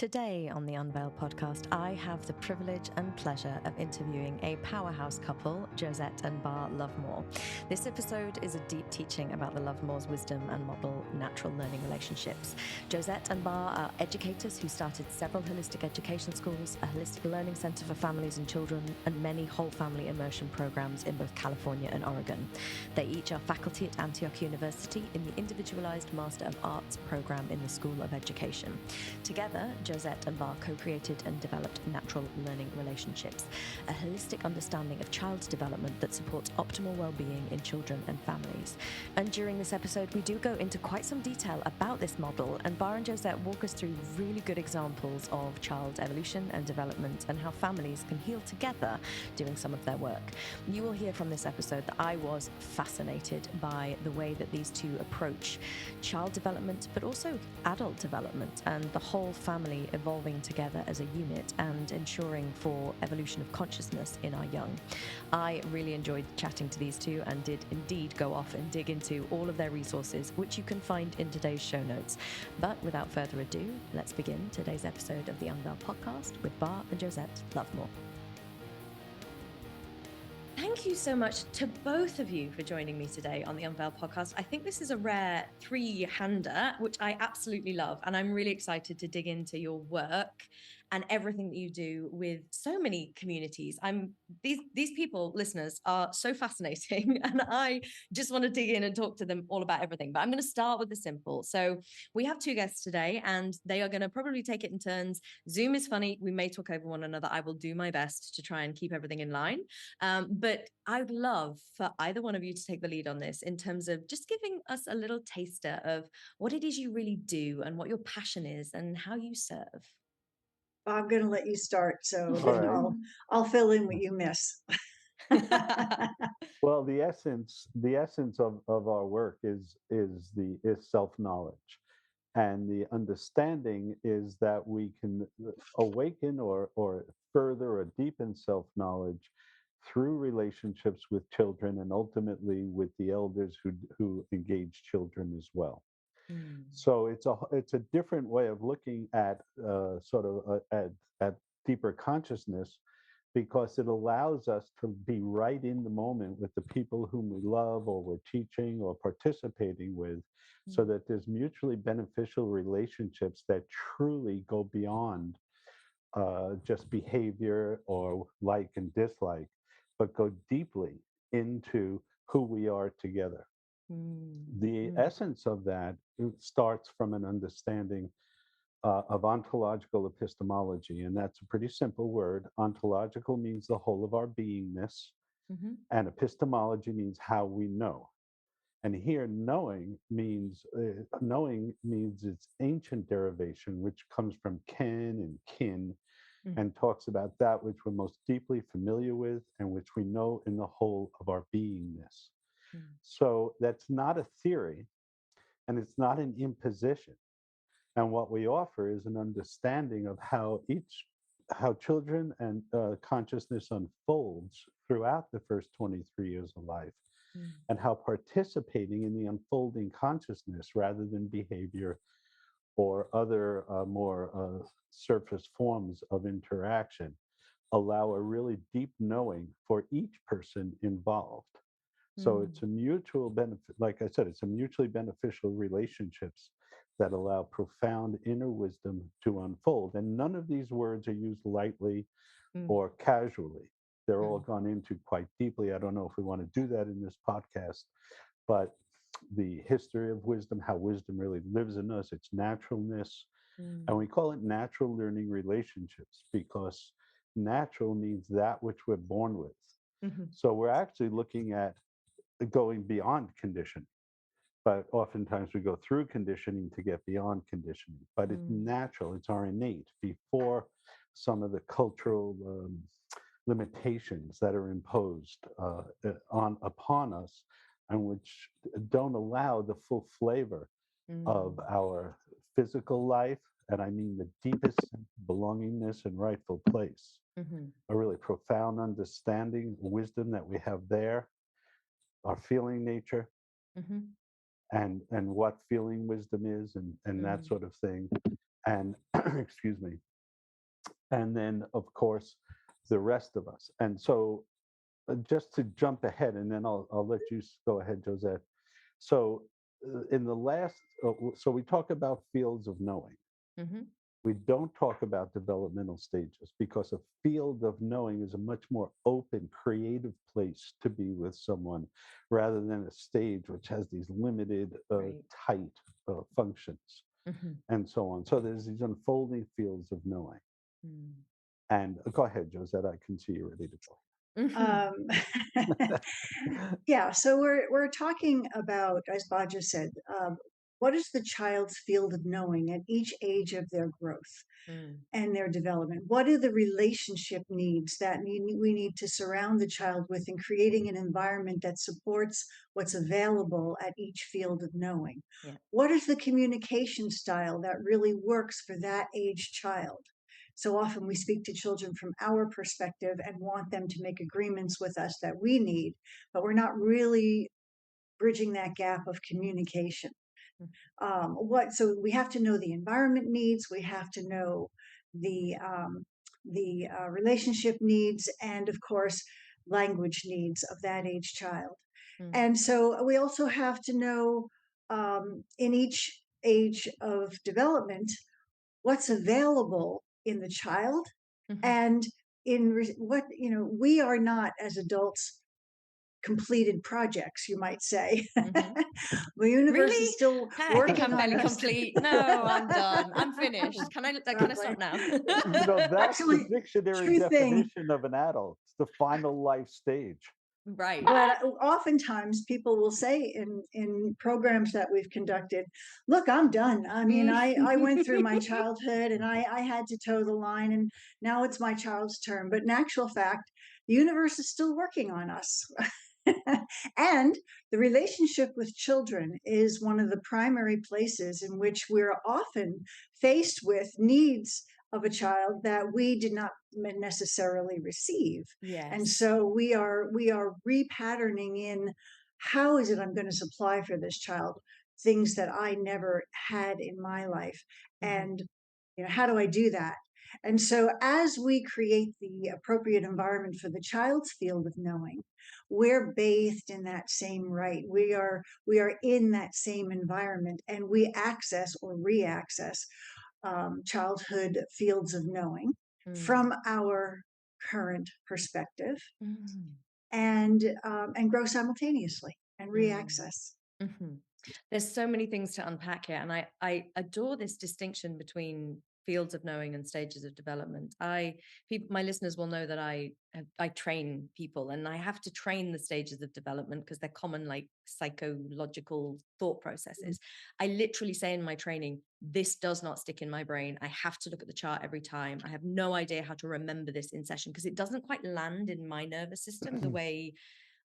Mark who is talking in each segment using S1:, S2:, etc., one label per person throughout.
S1: Today on the Unveiled podcast, I have the privilege and pleasure of interviewing a powerhouse couple, Josette and Bar Lovemore. This episode is a deep teaching about the Lovemore's wisdom and model natural learning relationships. Josette and Bar are educators who started several holistic education schools, a holistic learning center for families and children, and many whole family immersion programs in both California and Oregon. They each are faculty at Antioch University in the Individualized Master of Arts program in the School of Education. Together, Josette and Bar co-created and developed Natural Learning Relationships, a holistic understanding of child development that supports optimal well-being in children and families. And during this episode, we do go into quite some detail about this model, and Bar and Josette walk us through really good examples of child evolution and development and how families can heal together doing some of their work. You will hear from this episode that I was fascinated by the way that these two approach child development, but also adult development and the whole family evolving together as a unit and ensuring for evolution of consciousness in our young. I really enjoyed chatting to these two and did indeed go off and dig into all of their resources, which you can find in today's show notes. But without further ado, let's begin today's episode of the Unveiled podcast with Bar and Josette Lovemore. Thank you so much to both of you for joining me today on the Unveiled podcast. I think this is a rare three-hander, which I absolutely love. And I'm really excited to dig into your work and everything that you do with so many communities. These people, listeners, are so fascinating. And I just want to dig in and talk to them all about everything. But I'm going to start with the simple. So we have two guests today, and they are going to probably take it in turns. Zoom is funny. We may talk over one another. I will do my best to try and keep everything in line. But I would love for either one of you to take the lead on this in terms of just giving us a little taster of what it is you really do and what your passion is and how you serve.
S2: I'm going to let you start, so
S3: All
S2: then
S3: right.
S2: I'll fill in what you miss.
S3: Well, the essence of our work is self-knowledge. And the understanding is that we can awaken or further or deepen self-knowledge through relationships with children and ultimately with the elders who engage children as well. So it's a different way of looking at at deeper consciousness, because it allows us to be right in the moment with the people whom we love or we're teaching or participating with, so that there's mutually beneficial relationships that truly go beyond just behavior or like and dislike, but go deeply into who we are together. The essence of that starts from an understanding of ontological epistemology, and that's a pretty simple word. Ontological means the whole of our beingness, and epistemology means how we know. And here, knowing means its ancient derivation, which comes from ken and kin, and talks about that which we're most deeply familiar with and which we know in the whole of our beingness. So that's not a theory, and it's not an imposition. And what we offer is an understanding of how children and consciousness unfolds throughout the first 23 years of life, and how participating in the unfolding consciousness rather than behavior or other more surface forms of interaction allow a really deep knowing for each person involved. So it's a mutual benefit. Like I said, it's a mutually beneficial relationships that allow profound inner wisdom to unfold. And none of these words are used lightly or casually. They're all gone into quite deeply. I don't know if we want to do that in this podcast, but the history of wisdom, how wisdom really lives in us, its naturalness. And we call it natural learning relationships because natural means that which we're born with. So we're actually looking at going beyond conditioning, but oftentimes we go through conditioning to get beyond conditioning. But it's natural, it's our innate, before some of the cultural limitations that are imposed upon us, and which don't allow the full flavor of our physical life, and I mean the deepest belongingness and rightful place. A really profound understanding, wisdom that we have there, our feeling nature, and what feeling wisdom is, and that sort of thing. and excuse me, and then of course the rest of us. And so just to jump ahead, and then I'll let you go ahead, Josette. So in the last, so we talk about fields of knowing.
S1: Mm-hmm.
S3: We don't talk about developmental stages because a field of knowing is a much more open, creative place to be with someone rather than a stage which has these limited,
S1: Right.
S3: tight functions
S1: Mm-hmm.
S3: and so on. So there's these unfolding fields of knowing.
S1: Mm.
S3: And go ahead, Josette, I can see you're ready to go.
S2: Um, yeah, so we're talking about, as Bob just said, what is the child's field of knowing at each age of their growth
S1: Mm.
S2: and their development? What are the relationship needs that we need to surround the child with in creating an environment that supports what's available at each field of knowing?
S1: Yeah.
S2: What is the communication style that really works for that age child? So often we speak to children from our perspective and want them to make agreements with us that we need, but we're not really bridging that gap of communication. So we have to know the environment needs, we have to know the relationship needs, and of course language needs of that age child.
S1: Mm.
S2: And so we also have to know, in each age of development, what's available in the child,
S1: Mm-hmm.
S2: and what, we are not, as adults, completed projects, you might say.
S1: Mm-hmm.
S2: The universe
S1: Really?
S2: is still
S1: Hey, I think
S2: working
S1: I'm
S2: on
S1: fairly
S2: us.
S1: complete. No, I'm done. I'm finished. Can I
S2: Exactly.
S1: stop now?
S3: That's the
S2: Actually,
S3: dictionary
S2: true thing.
S3: definition of an adult. It's the final life stage.
S1: Right.
S2: But oftentimes people will say in programs that we've conducted, look, I'm done. I mean, I went through my childhood and I had to toe the line, and now it's my child's turn. But in actual fact, the universe is still working on us. And the relationship with children is one of the primary places in which we're often faced with needs of a child that we did not necessarily receive. And
S1: Yes.
S2: so we are repatterning in, how is it I'm going to supply for this child things that I never had in my life?
S1: Mm-hmm.
S2: And how do I do that? And so as we create the appropriate environment for the child's field of knowing, we're bathed in that same right. We are in that same environment, and we access or re-access childhood fields of knowing
S1: Mm.
S2: from our current perspective,
S1: Mm.
S2: and grow simultaneously and
S1: Mm.
S2: re-access.
S1: Mm-hmm. There's so many things to unpack here, and I adore this distinction between fields of knowing and stages of development. My listeners will know that I train people, and I have to train the stages of development because they're common, like psychological thought processes. I literally say in my training, this does not stick in my brain. I have to look at the chart every time. I have no idea how to remember this in session because it doesn't quite land in my nervous system the way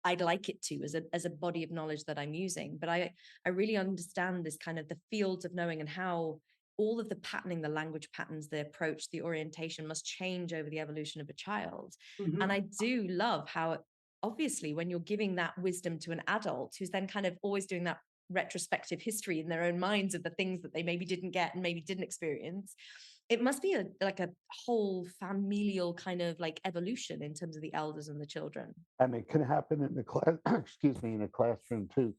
S1: I'd like it to, as a body of knowledge that I'm using. But I really understand this kind of the fields of knowing, and how all of the patterning, the language patterns, the approach, the orientation must change over the evolution of a child.
S2: Mhm.
S1: And I do love how, obviously, when you're giving that wisdom to an adult who's then kind of always doing that retrospective history in their own minds of the things that they maybe didn't get and maybe didn't experience, it must be like a whole familial kind of like evolution in terms of the elders and the children.
S3: And it can happen in the class, excuse me, in a classroom too.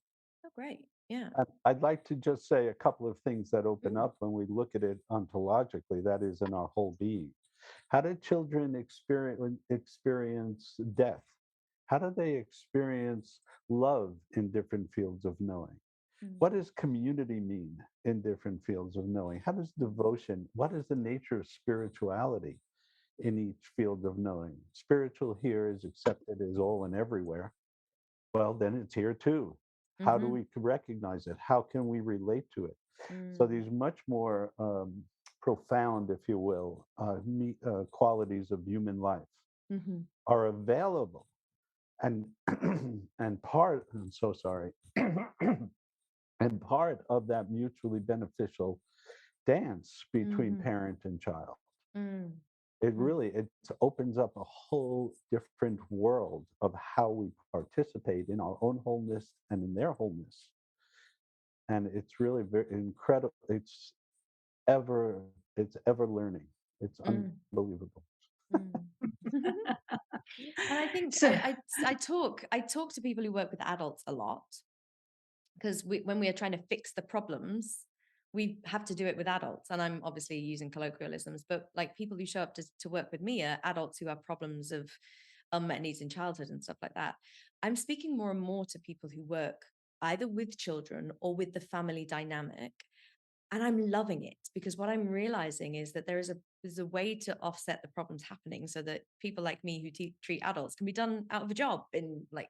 S1: Oh, great. Yeah.
S3: I'd like to just say a couple of things that open
S1: Mm.
S3: up when we look at it ontologically, that is in our whole being. How do children experience death? How do they experience love in different fields of knowing?
S1: Mm.
S3: What does community mean in different fields of knowing? How does devotion, what is the nature of spirituality in each field of knowing? Spiritual here is accepted as all and everywhere. Well, then it's here too. How do
S1: Mm-hmm.
S3: we recognize it? How can we relate to it? So
S1: Mm.
S3: these much more profound, if you will, qualities of human life
S1: Mm-hmm.
S3: are available, and and part. I'm so sorry. And part of that mutually beneficial dance between
S1: Mm-hmm.
S3: parent and child.
S1: Mm.
S3: It opens up a whole different world of how we participate in our own wholeness and in their wholeness. And it's really very incredible. It's ever It's ever learning. It's
S1: Mm.
S3: unbelievable.
S1: Mm. And I think
S2: So,
S1: I talk to people who work with adults a lot, because when we are trying to fix the problems, we have to do it with adults. And I'm obviously using colloquialisms, but like people who show up to work with me are adults who have problems of unmet needs in childhood and stuff like that. I'm speaking more and more to people who work either with children or with the family dynamic. And I'm loving it, because what I'm realizing is that there's a way to offset the problems happening, so that people like me who treat adults can be done out of a job in like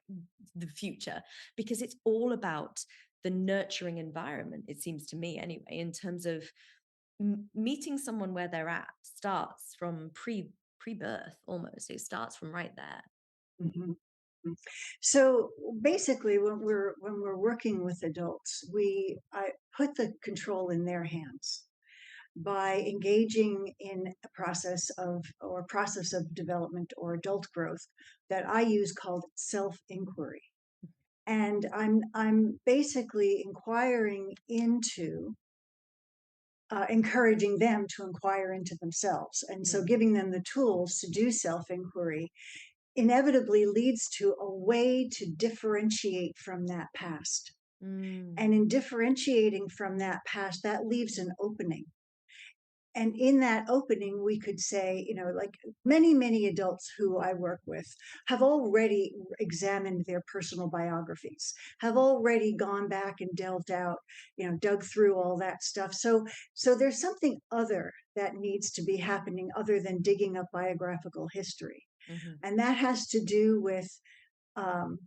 S1: the future, because it's all about the nurturing environment, it seems to me anyway, in terms of meeting someone where they're at starts from pre-birth almost. It starts from right there.
S2: mhm. So basically, when we're working with adults, I put the control in their hands by engaging in a process of development or adult growth that I use called self-inquiry. And I'm basically inquiring into encouraging them to inquire into themselves. And so giving them the tools to do self-inquiry inevitably leads to a way to differentiate from that past.
S1: Mm.
S2: And in differentiating from that past, that leaves an opening. And in that opening, we could say, like many adults who I work with have already examined their personal biographies, have already gone back and delved out, dug through all that stuff. So there's something other that needs to be happening other than digging up biographical history.
S1: Mm-hmm.
S2: And that has to do with um,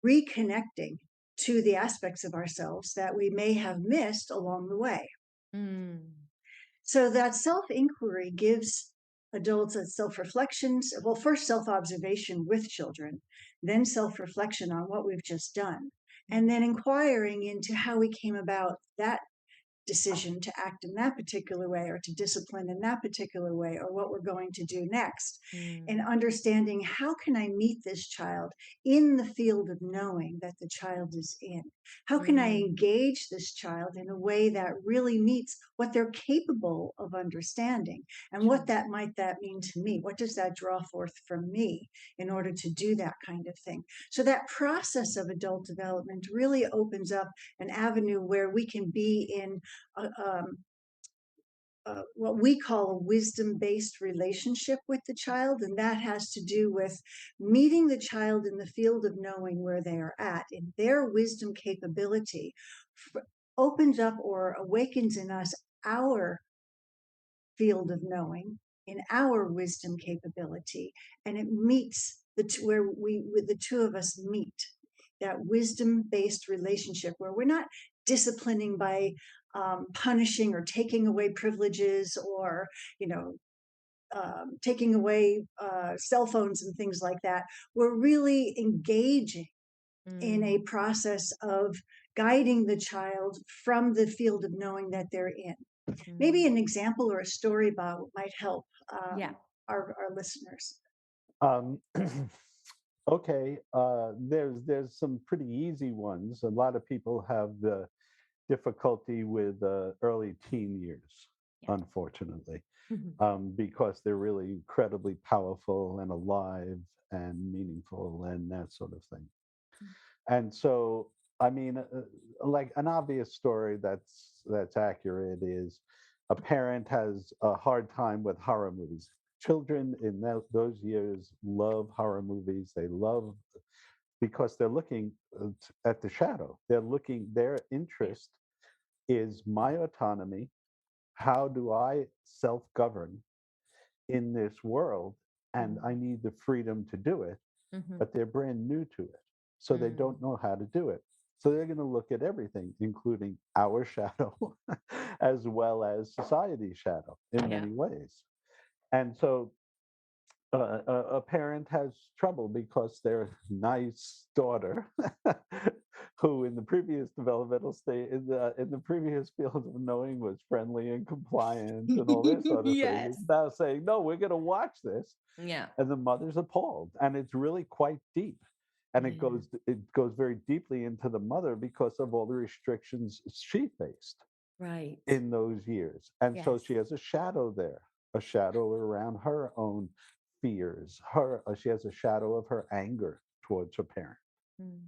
S2: reconnecting to the aspects of ourselves that we may have missed along the way.
S1: Mm.
S2: So that self-inquiry gives adults a self-reflection, well, first self-observation with children, then self-reflection on what we've just done, and then inquiring into how we came about that decision to act in that particular way, or to discipline in that particular way, or what we're going to do next. And understanding, how can I meet this child in the field of knowing that the child is in? How can I engage this child in a way that really meets what they're capable of understanding? And what that mean to me? What does that draw forth from me in order to do that kind of thing? So that process of adult development really opens up an avenue where we can be in what we call a wisdom-based relationship with the child. And that has to do with meeting the child in the field of knowing where they are at, and their wisdom capability opens up or awakens in us our field of knowing, in our wisdom capability, and it meets where the two of us meet, that wisdom-based relationship where we're not disciplining by punishing or taking away privileges, or taking away cell phones and things like that. We're really engaging in a process of guiding the child from the field of knowing that they're in. Maybe an example or a story about what might help our listeners.
S3: Um, okay, there's some pretty easy ones. A lot of people have the difficulty with early teen years, unfortunately, because they're really incredibly powerful and alive and meaningful and that sort of thing. And so, I mean, like an obvious story that's accurate is a parent has a hard time with horror movies. Children in those years love horror movies. They love, because they're looking at the shadow. Their interest is my autonomy. How do I self-govern in this world? And I need the freedom to do it, but they're brand new to it. So they don't know how to do it. So they're going to look at everything, including our shadow, as well as society's shadow in many ways. And so a parent has trouble because their nice daughter, who in the previous developmental state, in the previous field of knowing, was friendly and compliant and all this sort of thing, is now saying, no, we're going to watch this.
S1: Yeah.
S3: And the mother's appalled. And it's really quite deep. And it goes very deeply into the mother because of all the restrictions she faced.
S1: Right.
S3: in those years. And so
S1: Yes.
S3: she has a shadow there, a shadow around her own fears. She has a shadow of her anger towards her parent.
S1: Mm.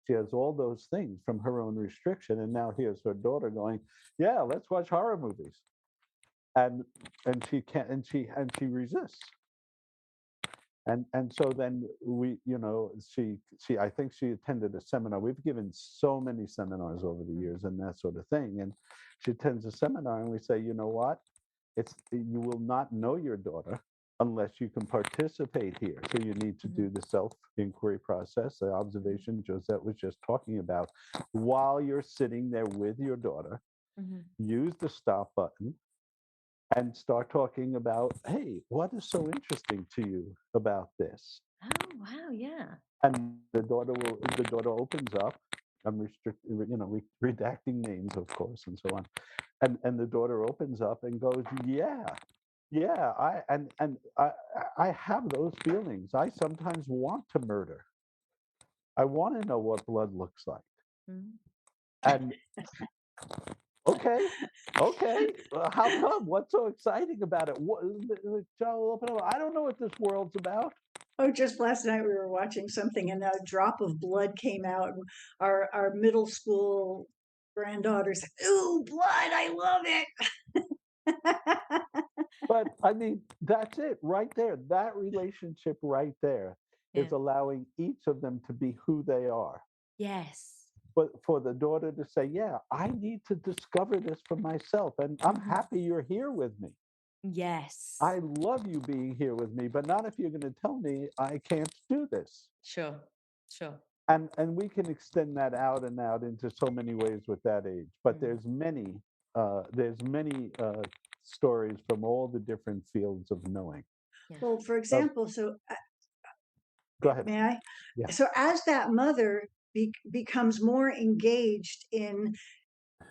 S3: She has all those things from her own restriction. And now here's her daughter going, yeah, let's watch horror movies. And she can't, and she resists. And so then she I think she attended a seminar. We've given so many seminars over the years and that sort of thing. And she attends a seminar and we say, you know what? You will not know your daughter unless you can participate here. So you need to do the self-inquiry process, the observation Josette was just talking about. While you're sitting there with your daughter, use the stop button and start talking about, hey, what is so interesting to you about this?
S1: Oh, wow. Yeah.
S3: And the daughter opens up. I'm redacting names, of course, and so on. And the daughter opens up and goes, yeah, I have those feelings. I sometimes want to murder. I want to know what blood looks like.
S1: Mm.
S3: And okay, how come? What's so exciting about it? I don't know what this world's about.
S2: Oh, just last night we were watching something and a drop of blood came out. And our middle school granddaughter said, "Ooh, blood! I love it."
S3: But I mean, that's it right there. That relationship right there is
S1: Yeah.
S3: allowing each of them to be who they are.
S1: Yes.
S3: But for the daughter to say, yeah, I need to discover this for myself. And I'm happy you're here with me.
S1: Yes.
S3: I love you being here with me, but not if you're going to tell me I can't do this.
S1: Sure. Sure.
S3: And we can extend that out and out into so many ways with that age. But there's many stories from all the different fields of knowing.
S1: Yeah.
S2: Well, for
S3: Uh,
S2: example, so
S3: Go ahead.
S2: may I?
S3: Yeah.
S2: So as that mother becomes more engaged in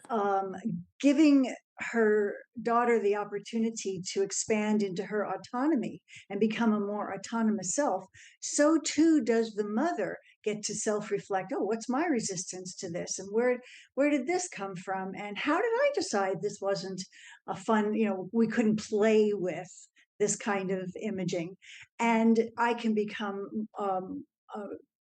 S2: um, giving her daughter the opportunity to expand into her autonomy and become a more autonomous self, so too does the mother get to self-reflect. Oh, what's my resistance to this, and where did this come from, and how did I decide this wasn't a fun? We couldn't play with this kind of imaging, and I can become uh,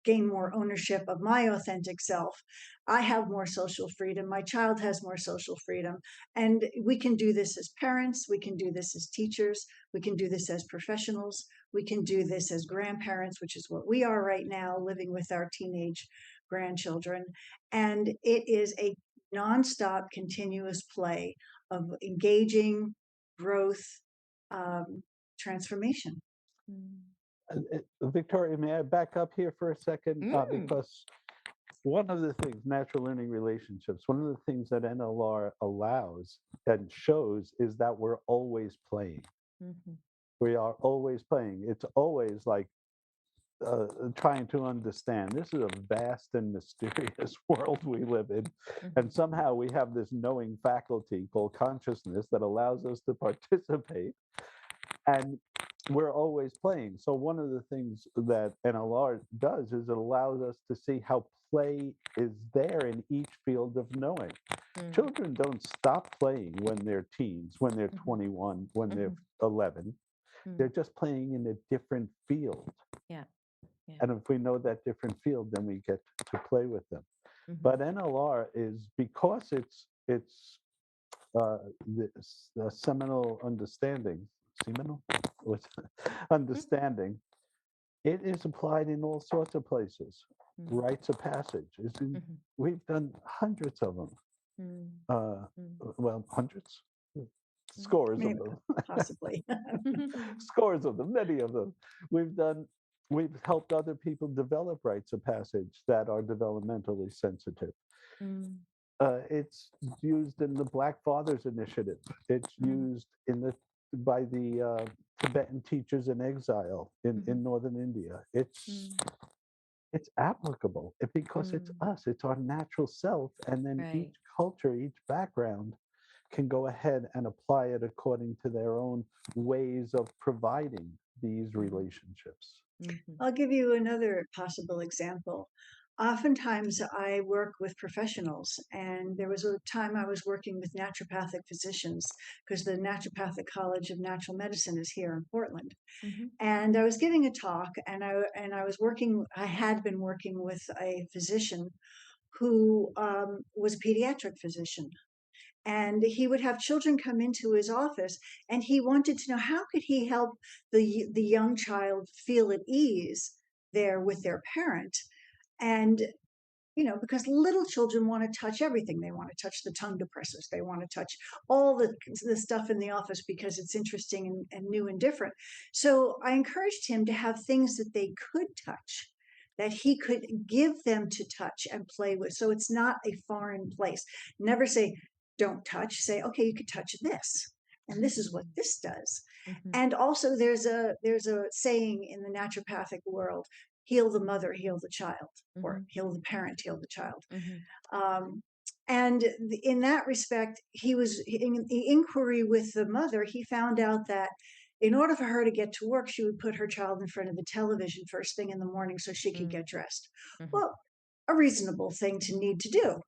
S2: gain more ownership of my authentic self. I have more social freedom. My child has more social freedom. And we can do this as parents. We can do this as teachers. We can do this as professionals. We can do this as grandparents, which is what we are right now, living with our teenage grandchildren. And it is a nonstop, continuous play of engaging growth, transformation.
S3: Victoria, may I back up here for a second?
S1: Mm.
S3: Because one of the things, natural learning relationships, one of the things that NLR allows and shows is that we're always playing. We are always playing. It's always like trying to understand. This is a vast and mysterious world we live in. And somehow we have this knowing faculty called consciousness that allows us to participate. And we're always playing. So one of the things that NLR does is it allows us to see how play is there in each field of knowing. Children don't stop playing when they're teens, when they're 21, when they're 11. They're just playing in a different field.
S1: Yeah. Yeah.
S3: And if we know that different field, then we get to play with them. But NLR is, because it's the seminal understanding, understanding, it is applied in all sorts of places. Rites of passage. We've done hundreds of them. Well, hundreds, scores of
S2: Maybe,
S3: them,
S2: possibly.
S3: scores of them, many of them. We've helped other people develop rites of passage that are developmentally sensitive. It's used in the Black Fathers Initiative. It's used by the Tibetan teachers in exile in northern India. It's applicable because it's us. It's our natural self, and then
S1: Right.
S3: each culture, each background, can go ahead and apply it according to their own ways of providing these relationships.
S2: I'll give you another possible example. Oftentimes, I work with professionals, and there was a time I was working with naturopathic physicians because the Naturopathic College of Natural Medicine is here in Portland.
S1: Mm-hmm.
S2: And I was giving a talk, and I was working. I had been working with a physician who was a pediatric physician, and he would have children come into his office, and he wanted to know how could he help the young child feel at ease there with their parent. And because little children want to touch everything. They want to touch the tongue depressors. They want to touch all the stuff in the office because it's interesting and new and different. So I encouraged him to have things that they could touch, that he could give them to touch and play with. So it's not a foreign place. Never say, don't touch. Say, okay, you could touch this. And this is what this does.
S1: Mm-hmm.
S2: And also there's a saying in the naturopathic world, heal the mother, heal the child, or heal the parent, heal the child. And in that respect, he was in the inquiry with the mother. He found out that in order for her to get to work, she would put her child in front of the television first thing in the morning so she could get dressed. Well, a reasonable thing to need to do.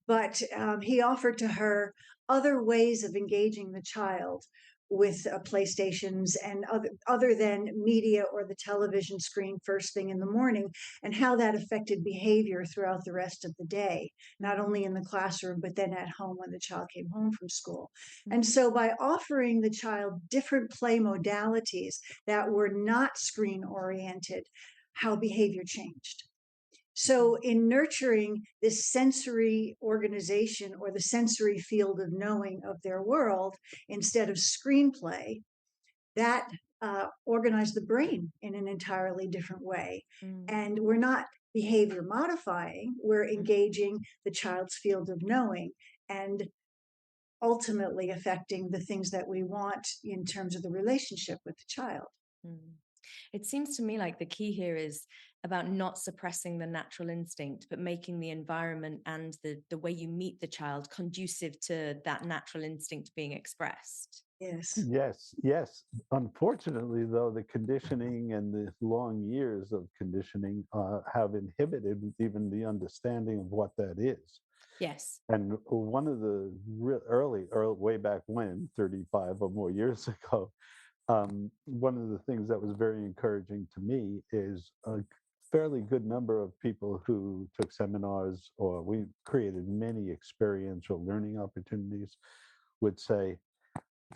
S2: But he offered to her other ways of engaging the child with PlayStations and other than media or the television screen first thing in the morning, and how that affected behavior throughout the rest of the day, not only in the classroom, but then at home when the child came home from school. And so by offering the child different play modalities that were not screen oriented, how behavior changed. So, in nurturing this sensory organization or the sensory field of knowing of their world instead of screenplay, that organized the brain in an entirely different way. And we're not behavior modifying, we're engaging the child's field of knowing and ultimately affecting the things that we want in terms of the relationship with the child.
S1: It seems to me like the key here is about not suppressing the natural instinct, but making the environment and the way you meet the child conducive to that natural instinct being expressed.
S2: Yes.
S3: Yes. Unfortunately, though, the conditioning and the long years of conditioning have inhibited even the understanding of what that is.
S1: Yes.
S3: And one of the early, way back when, 35 or more years ago, one of the things that was very encouraging to me is a fairly good number of people who took seminars, or we created many experiential learning opportunities, would say,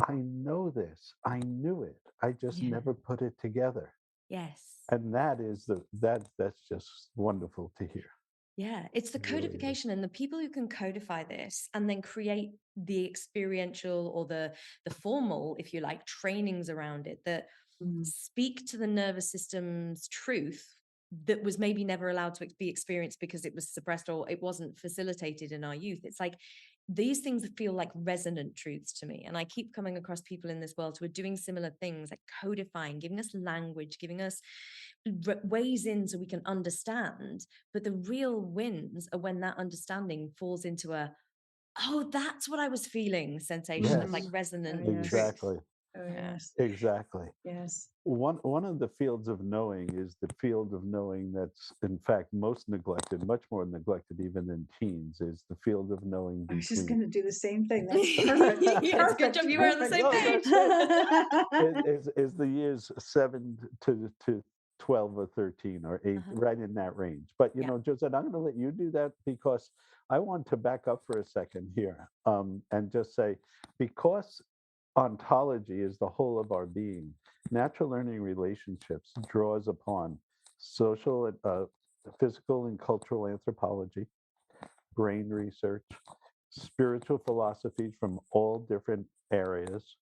S3: I know this, I knew it, I just never put it together.
S1: Yes.
S3: And that's just wonderful to hear.
S1: Yeah, it's the codification and the people who can codify this and then create the experiential or the formal, if you like, trainings around it that speak to the nervous system's truth that was maybe never allowed to be experienced because it was suppressed or it wasn't facilitated in our youth. It's like these things feel like resonant truths to me. And I keep coming across people in this world who are doing similar things, like codifying, giving us language, giving us ways in so we can understand. But the real wins are when that understanding falls into oh, that's what I was feeling sensation. It's like resonant
S3: Exactly. Exactly.
S2: Yes.
S3: One of the fields of knowing is the field of knowing that's in fact most neglected, much more neglected even than teens, is the field of knowing.
S2: I was just going to do the same thing. That's perfect.
S1: Yes, good job. You were on the same page.
S3: Is the years 7 to 12 or 13 or 8, right in that range. But Josette, I'm going to let you do that because I want to back up for a second here and just say, because ontology is the whole of our being, natural learning relationships draws upon social, physical and cultural anthropology, brain research, spiritual philosophies from all different areas,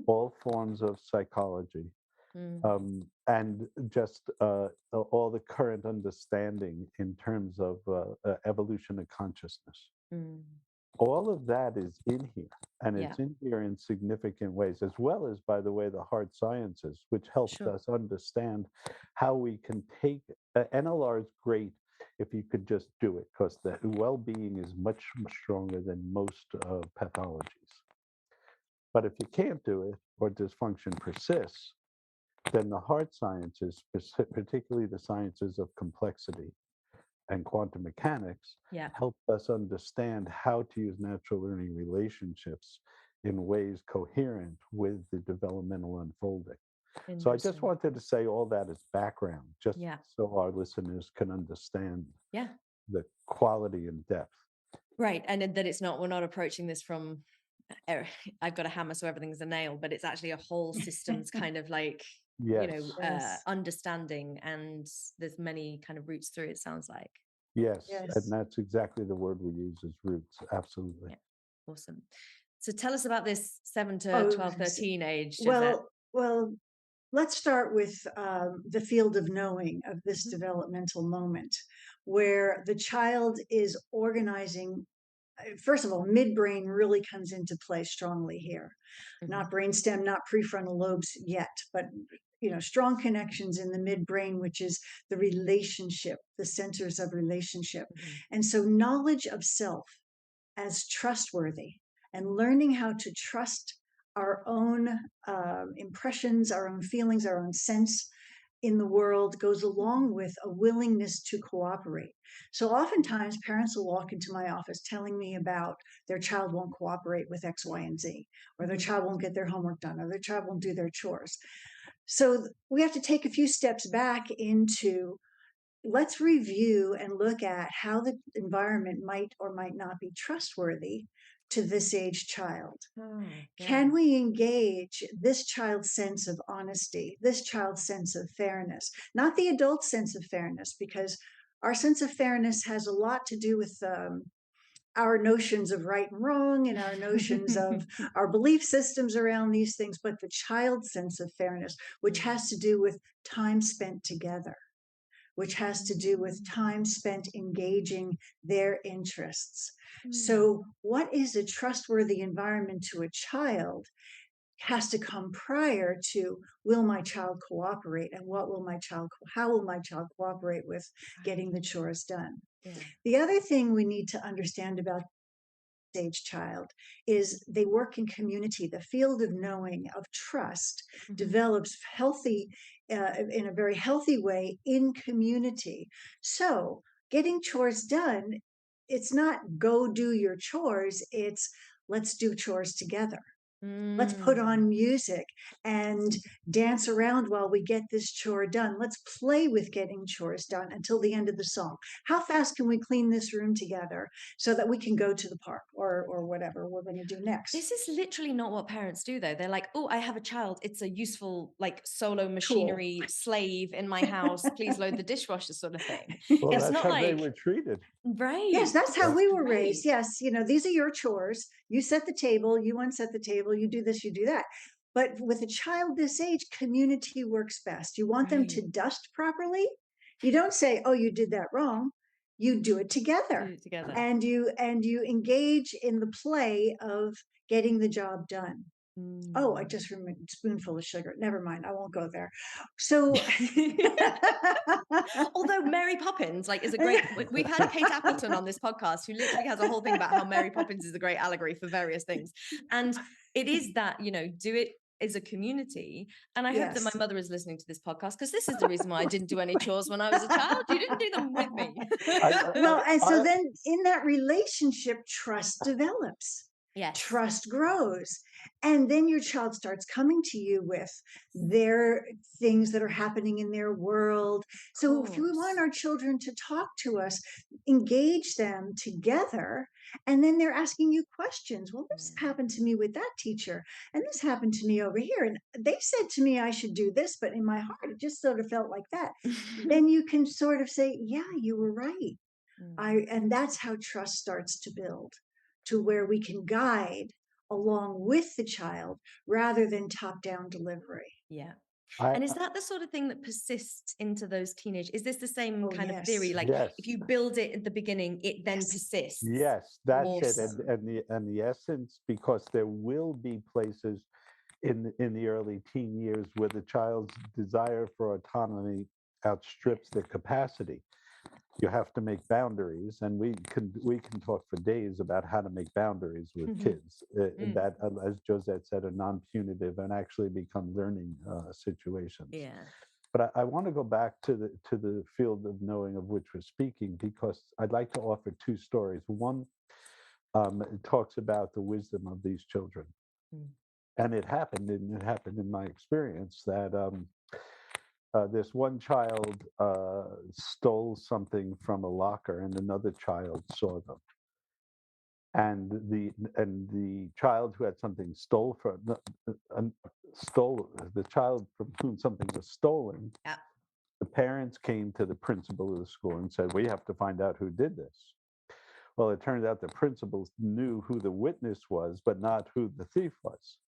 S3: all forms of psychology, and just all the current understanding in terms of evolution of consciousness. All of that is in here, and it's in here in significant ways, as well as, by the way, the hard sciences, which helps us understand how we can take NLR is great if you could just do it, because the well-being is much stronger than most pathologies. But if you can't do it, or dysfunction persists, then the hard sciences, particularly the sciences of complexity, and quantum mechanics
S1: Yeah.
S3: help us understand how to use natural learning relationships in ways coherent with the developmental unfolding. So I just
S1: Interesting.
S3: wanted to say all that as background, just
S1: Yeah.
S3: so our listeners can understand
S1: Yeah.
S3: the quality and depth.
S1: Right. And that it's not, we're not approaching this from, I've got a hammer, so everything's a nail, but it's actually a whole systems kind of like,
S3: Yes.
S2: Yes.
S1: understanding, and there's many kind of roots through it, sounds like.
S3: Yes.
S2: Yes.
S3: And that's exactly the word we use as roots. Absolutely.
S1: Yeah. Awesome. So tell us about this 7 to
S2: Oh,
S1: 12, 13 age, Josette.
S2: well, let's start with the field of knowing of this
S1: Mhm.
S2: developmental moment, where the child is organizing. First of all, midbrain really comes into play strongly here. Not brainstem, not prefrontal lobes yet, but strong connections in the midbrain, which is the relationship, the centers of relationship. And so knowledge of self as trustworthy and learning how to trust our own impressions, our own feelings, our own sense in the world goes along with a willingness to cooperate. So oftentimes parents will walk into my office telling me about their child won't cooperate with X, Y, and Z, or their child won't get their homework done, or their child won't do their chores. So we have to take a few steps back into, let's review and look at how the environment might or might not be trustworthy to this age child. Can we engage this child's sense of honesty, this child's sense of fairness, not the adult sense of fairness, because our sense of fairness has a lot to do with our notions of right and wrong and our notions of our belief systems around these things, but the child's sense of fairness, which has to do with time spent together, which has to do with time spent engaging their interests. So, what is a trustworthy environment to a child has to come prior to, will my child cooperate, and how will my child cooperate with getting the chores done? The other thing we need to understand about age child is they work in community. The field of knowing, of trust, develops healthy in a very healthy way in community. So getting chores done, it's not go do your chores, it's let's do chores together. Let's put on music and dance around while we get this chore done. Let's play with getting chores done until the end of the song. How fast can we clean this room together so that we can go to the park or whatever we're going to do next?
S1: This is literally not what parents do, though. They're like, oh, I have a child. It's a useful, like, solo machinery slave in my house. Please load the dishwasher, sort of thing.
S3: Well,
S1: It's
S3: that's
S1: not
S3: how
S1: like
S3: they were treated.
S1: right.
S2: Yes, that's how we were raised.
S1: Great.
S2: Yes, these are your chores. You set the table, you unset the table, you do this, you do that. But with a child this age, community works best. You want them to dust properly. You don't say, "Oh, you did that wrong." You do it together,
S1: Do it together.
S2: and you engage in the play of getting the job done. Oh, I just remembered a spoonful of sugar. Never mind, I won't go there. So,
S1: although Mary Poppins, like, is a great. We've had Kate Appleton on this podcast, who literally has a whole thing about how Mary Poppins is a great allegory for various things, and it is that do it as a community. And I hope that my
S2: yes.
S1: mother is listening to this podcast, because this is the reason why I didn't do any chores when I was a child. You didn't do them with me.
S2: Well, and so then in that relationship, trust develops.
S1: Yes.
S2: Trust grows. And then your child starts coming to you with their things that are happening in their world. So if we want our children to talk to us, engage them together, and then they're asking you questions. Well, this happened to me with that teacher, and this happened to me over here. And they said to me I should do this, but in my heart, it just sort of felt like that. Then you can sort of say, yeah, you were right. And that's how trust starts to build, to where we can guide along with the child rather than top-down delivery.
S1: Yeah. And is that the sort of thing that persists into those teenage? Is this the same kind of theory? Like, if you build it at the beginning, it then persists.
S3: Yes, that's it. And the essence, because there will be places in the early teen years where the child's desire for autonomy outstrips their capacity. You have to make boundaries, and we can talk for days about how to make boundaries with kids that, as Josette said, are non-punitive and actually become learning situations.
S1: Yeah.
S3: But I want to go back to the field of knowing of which we're speaking, because I'd like to offer two stories. One, it talks about the wisdom of these children, and it happened in my experience that this one child stole something from a locker, and another child saw them. And the child who had something stole from stole the child from whom something was stolen.
S1: Yeah.
S3: The parents came to the principal of the school and said, "We have to find out who did this." Well, it turned out the principals knew who the witness was, but not who the thief was.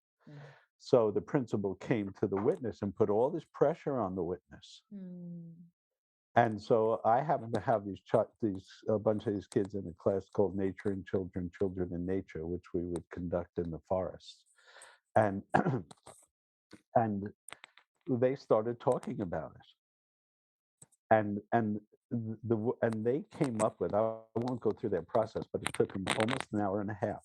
S3: So the principal came to the witness and put all this pressure on the witness. And so I happen to have a bunch of these kids in a class called Nature and Children, Children in Nature, which we would conduct in the forests. And and they started talking about it. And they came up with, I won't go through their process, but it took them almost an hour and a half.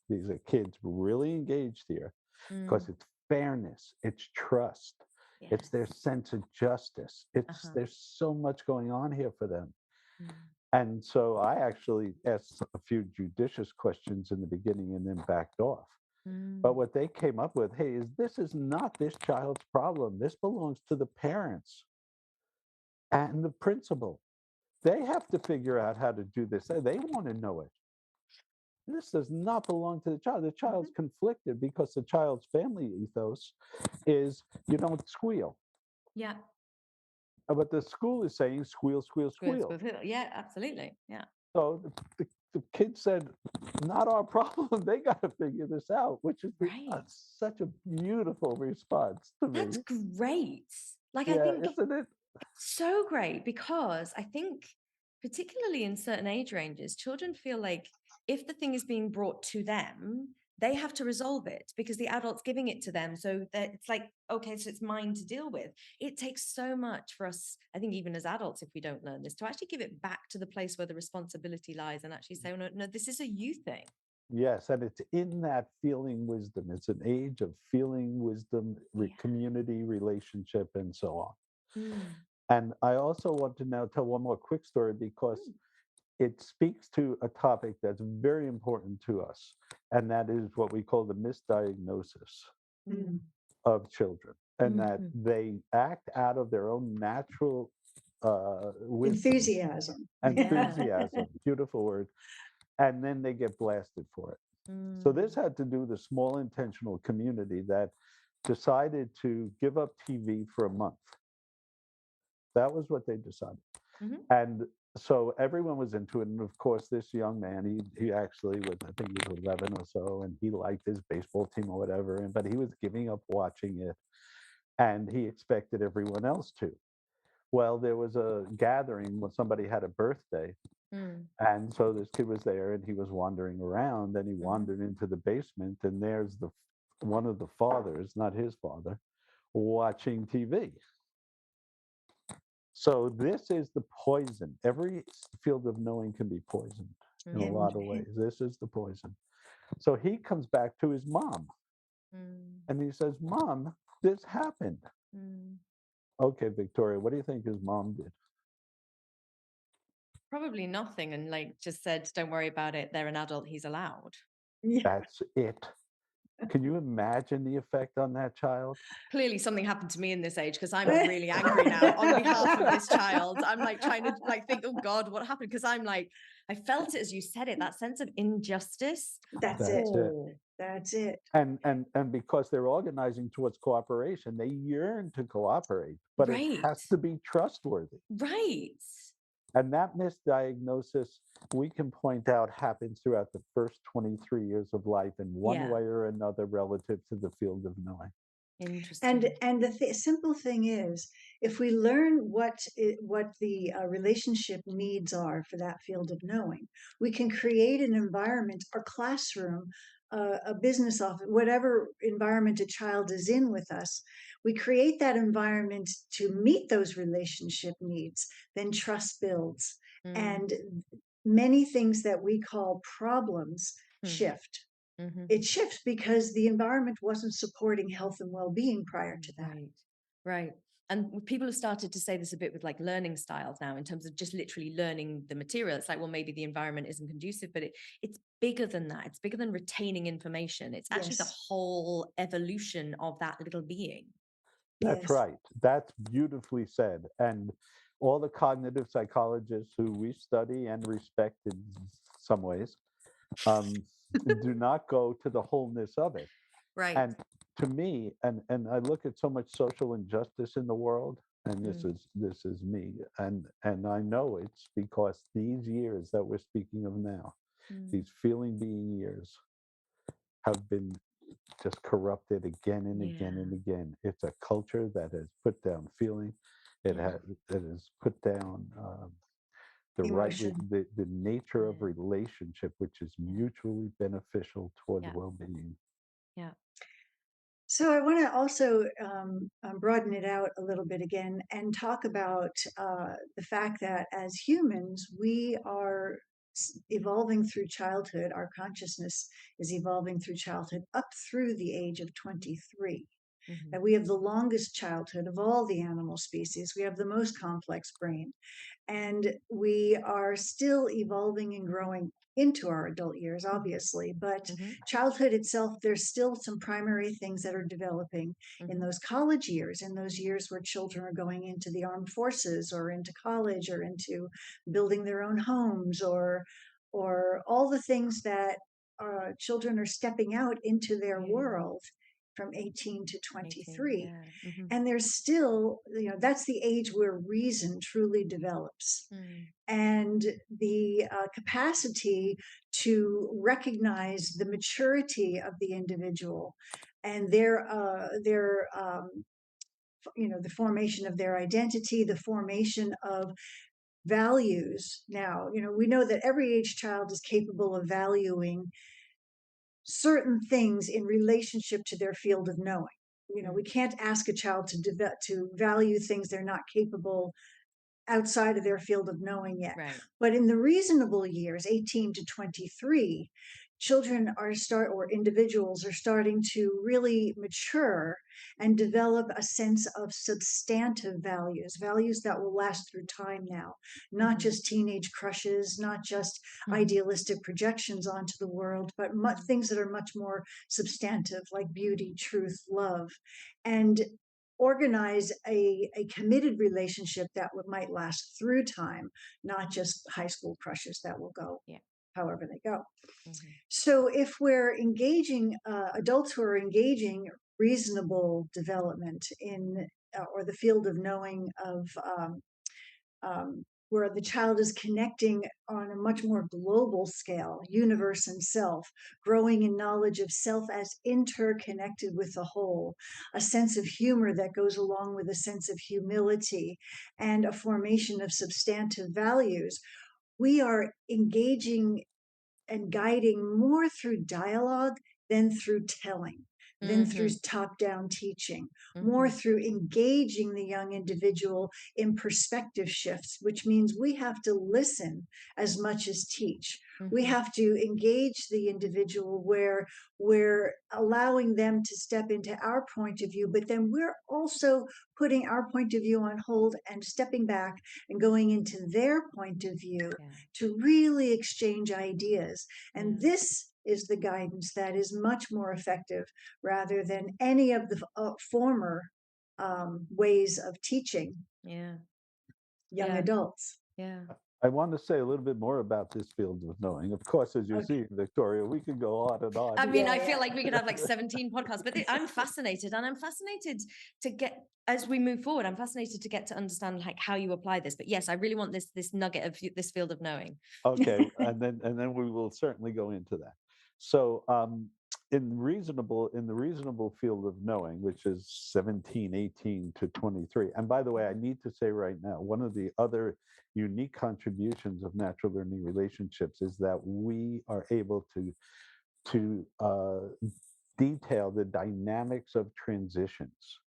S3: These are kids really engaged here because it's fairness, it's trust.
S1: Yes.
S3: It's their sense of justice. There's so much going on here for them. And so I actually asked a few judicious questions in the beginning and then backed off. But what they came up with, hey, this is not this child's problem. This belongs to the parents and the principal. They have to figure out how to do this. They want to know it. This does not belong to the child. The child's conflicted because the child's family ethos is you don't squeal.
S1: Yeah.
S3: But the school is saying squeal, squeal, squeal.
S1: Yeah, absolutely. Yeah.
S3: So the kid said, not our problem. They got to figure this out, which is such a beautiful response to me.
S1: That's great. Like,
S3: yeah,
S1: I think
S3: isn't it?
S1: So great, because I think particularly in certain age ranges, children feel like if the thing is being brought to them, they have to resolve it because the adult's giving it to them. So that it's like, okay, so it's mine to deal with. It takes so much for us, I think, even as adults, if we don't learn this, to actually give it back to the place where the responsibility lies and actually say, oh, no, this is a you thing.
S3: Yes, and it's in that feeling wisdom. It's an age of feeling wisdom, community, relationship, and so on. And I also want to now tell one more quick story because it speaks to a topic that's very important to us, and that is what we call the misdiagnosis of children, and that they act out of their own natural
S2: enthusiasm.
S3: Beautiful word, and then they get blasted for it. So this had to do with a small intentional community that decided to give up TV for a month. That was what they decided. And so everyone was into it. And of course, this young man, he actually was, I think he was 11 or so, and he liked his baseball team or whatever, but he was giving up watching it, and he expected everyone else to. Well, there was a gathering when somebody had a birthday, and so this kid was there, and he was wandering around, and he wandered into the basement, and there's one of the fathers, not his father, watching TV. So this is the poison. Every field of knowing can be poisoned in a lot of ways. This is the poison. So he comes back to his mom and he says, "Mom, this happened." Okay, Victoria, what do you think his mom did?
S1: Probably nothing, and like just said, don't worry about it. They're an adult. He's allowed.
S3: That's it. Can you imagine the effect on that child?
S1: Clearly something happened to me in this age because I'm really angry now on behalf of this child. I'm like trying to think, oh God, what happened? Because I'm like, I felt it as you said it, that sense of injustice.
S2: That's it.
S3: And because they're organizing towards cooperation, they yearn to cooperate, but it has to be trustworthy.
S1: Right.
S3: And that misdiagnosis, we can point out, happens throughout the first 23 years of life in one way or another relative to the field of knowing.
S1: Interesting.
S2: And the simple thing is, if we learn what the relationship needs are for that field of knowing, we can create an environment, a classroom, a business office, whatever environment a child is in with us. We create that environment to meet those relationship needs. Then trust builds, and many things that we call problems shift. It shifts because the environment wasn't supporting health and well-being prior to that.
S1: Right. And people have started to say this a bit with like learning styles now, in terms of just literally learning the material. It's like, well, maybe the environment isn't conducive, but it's bigger than that. It's bigger than retaining information. It's actually the
S2: Yes.
S1: whole evolution of that little being.
S3: That's
S2: Yes.
S3: right. That's beautifully said. And all the cognitive psychologists who we study and respect in some ways do not go to the wholeness of it.
S1: Right.
S3: And to me, and I look at so much social injustice in the world, and this is me, and I know it's because these years that we're speaking of now, these feeling being years, have been just corrupted again and again and again. It's a culture that has put down feeling. It has put down
S2: Emotion.
S3: the nature of relationship, which is mutually beneficial toward well-being.
S1: Yeah.
S2: So I want to also broaden it out a little bit again and talk about the fact that as humans, we are evolving through childhood. Our consciousness is evolving through childhood up through the age of 23. And we have the longest childhood of all the animal species. We have the most complex brain. And we are still evolving and growing into our adult years, obviously, but childhood itself, there's still some primary things that are developing in those college years, in those years where children are going into the armed forces or into college or into building their own homes, or all the things that children are stepping out into their world from 18 to 23. And there's still, that's the age where reason truly develops. And the capacity to recognize the maturity of the individual and the formation of their identity, the formation of values. Now, we know that every age child is capable of valuing certain things in relationship to their field of knowing. We can't ask a child to value things they're not capable outside of their field of knowing yet.
S1: Right.
S2: But in the reasonable years, 18 to 23, children or individuals are starting to really mature and develop a sense of substantive values that will last through time now, not just teenage crushes, not just idealistic projections onto the world, but things that are much more substantive, like beauty, truth, love, and organize a committed relationship that might last through time, not just high school crushes that will go however they go. So if we're engaging adults who are engaging reasonable development in or the field of knowing of where the child is connecting on a much more global scale, universe and self, growing in knowledge of self as interconnected with the whole, a sense of humor that goes along with a sense of humility, and a formation of substantive values, we are engaging and guiding more through dialogue than through telling, than through top-down teaching, more through engaging the young individual in perspective shifts, which means we have to listen as much as teach. We have to engage the individual where we're allowing them to step into our point of view, but then we're also putting our point of view on hold and stepping back and going into their point of view to really exchange ideas. And this is the guidance that is much more effective rather than any of the former ways of teaching young adults.
S3: I want to say a little bit more about this field of knowing. Of course, as you see, Victoria, we could go on and on.
S1: I mean, I feel like we could have like 17 podcasts, but I'm fascinated, and I'm fascinated to get, as we move forward, I'm fascinated to get to understand like how you apply this. But yes, I really want this nugget of this field of knowing.
S3: Okay, and then we will certainly go into that. So in the reasonable field of knowing, which is 17, 18 to 23. And by the way, I need to say right now, one of the other unique contributions of natural learning relationships is that we are able to detail the dynamics of transitions.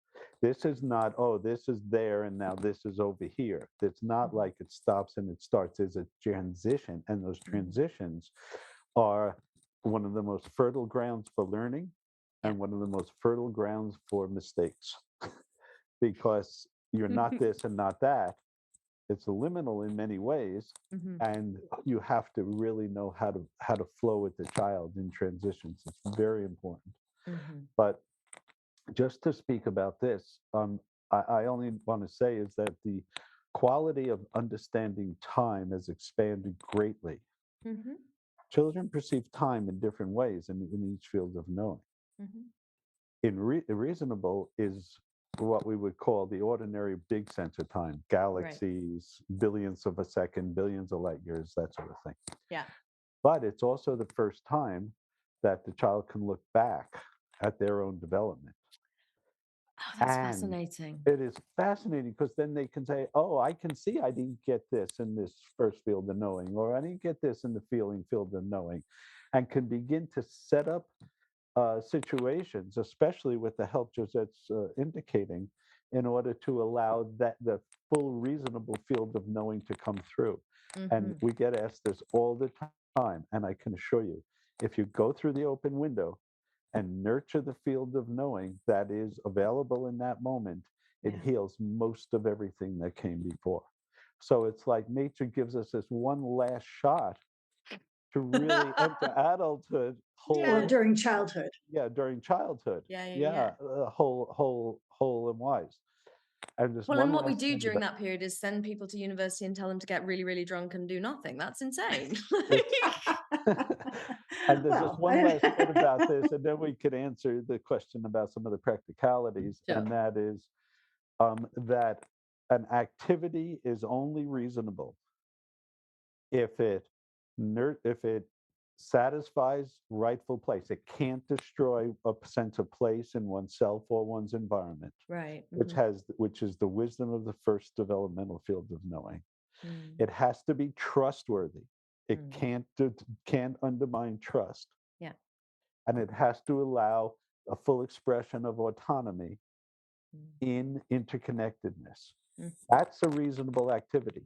S3: This is not, oh, this is there and now this is over here. It's not like it stops and it starts. There's a transition, and those transitions are one of the most fertile grounds for learning and one of the most fertile grounds for mistakes. because you're not this and not that. It's liminal in many ways, and you have to really know how to flow with the child in transitions. It's very important. But just to speak about this, I only want to say is that the quality of understanding time has expanded greatly. Children perceive time in different ways in each field of knowing. Reasonable is what we would call the ordinary big sense of time, galaxies, billionths of a second, billions of light years, that sort of thing.
S1: Yeah.
S3: But it's also the first time that the child can look back at their own development.
S1: Oh, that's fascinating.
S3: It is fascinating because then they can say, oh, I can see I didn't get this in this first field of knowing, or I didn't get this in the feeling field of knowing, and can begin to set up situations, especially with the help Josette's indicating, in order to allow that the full reasonable field of knowing to come through. And we get asked this all the time, and I can assure you, if you go through the open window and nurture the field of knowing that is available in that moment, it heals most of everything that came before. So it's like nature gives us this one last shot to really enter adulthood whole.
S2: Or during childhood.
S3: Yeah, during childhood. Whole and wise. And
S1: and what we do during that period is send people to university and tell them to get really, really drunk and do nothing. That's insane.
S3: And there's just one last bit about this, and then we could answer the question about some of the practicalities, and that is that an activity is only reasonable if it satisfies rightful place. It can't destroy a sense of place in oneself or one's environment,
S1: right?
S3: Which is the wisdom of the first developmental field of knowing. It has to be trustworthy. It can't undermine trust.
S1: Yeah.
S3: And it has to allow a full expression of autonomy in interconnectedness. That's a reasonable activity.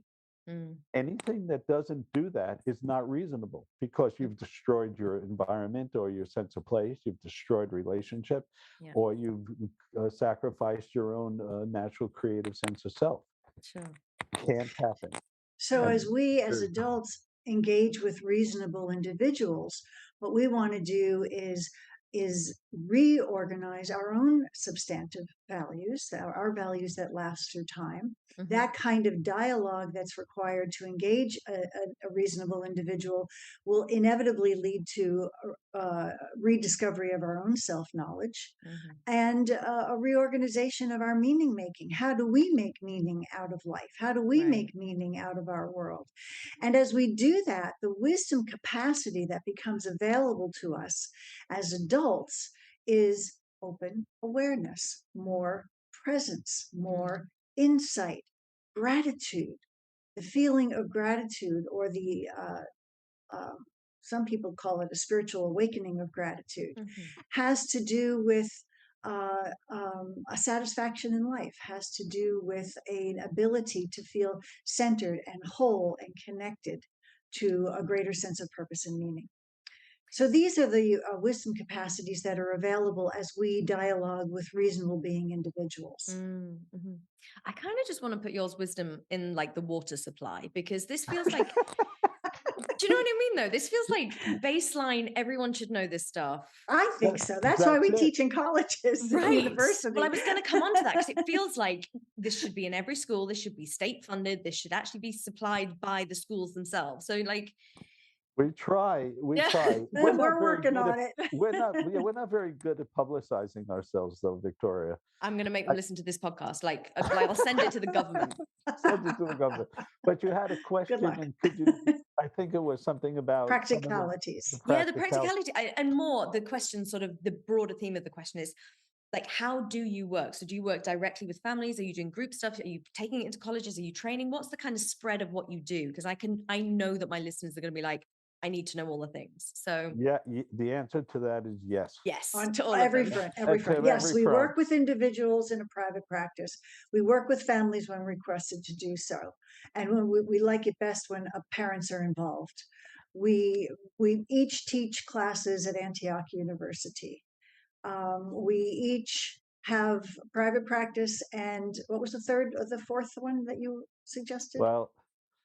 S3: Anything that doesn't do that is not reasonable, because you've destroyed your environment or your sense of place, you've destroyed relationship, or you've sacrificed your own natural creative sense of self.
S1: Sure.
S3: Can't happen.
S2: So as we as adults engage with reasonable individuals, what we want to do is reorganize our own substantive values, our values that last through time. That kind of dialogue that's required to engage a reasonable individual will inevitably lead to rediscovery of our own self-knowledge and a reorganization of our meaning making. How do we make meaning out of life? How do we make meaning out of our world? And as we do that, the wisdom capacity that becomes available to us as adults is open awareness, more presence, more insight, gratitude. The feeling of gratitude, or the some people call it a spiritual awakening of gratitude, has to do with a satisfaction in life, has to do with an ability to feel centered and whole and connected to a greater sense of purpose and meaning. So these are the wisdom capacities that are available as we dialogue with reasonable being individuals.
S1: I kind of just want to put yours wisdom in like the water supply, because this feels like, do you know what I mean though? This feels like baseline, everyone should know this stuff.
S2: I think so. That's why we teach in colleges and universities.
S1: Well, I was going to come on to that, because it feels like this should be in every school. This should be state funded. This should actually be supplied by the schools themselves. So like,
S3: we try.
S2: We're working on it.
S3: We're not very good at publicizing ourselves, though, Victoria.
S1: I'm going to make them listen to this podcast. Like I'll send it to the government.
S3: Send it to the government. But you had a question, and could you? I think it was something about
S2: practicalities.
S1: The practicality, and more. The question, sort of the broader theme of the question is, like, how do you work? So do you work directly with families? Are you doing group stuff? Are you taking it into colleges? Are you training? What's the kind of spread of what you do? Because I know that my listeners are going to be like, I need to know all the things. So
S3: the answer to that is yes.
S1: Yes,
S2: on
S1: every
S2: front. Yes, we work with individuals in a private practice. We work with families when requested to do so, and when we like it best when parents are involved. We each teach classes at Antioch University. We each have private practice, and what was the third or the fourth one that you suggested?
S3: Well,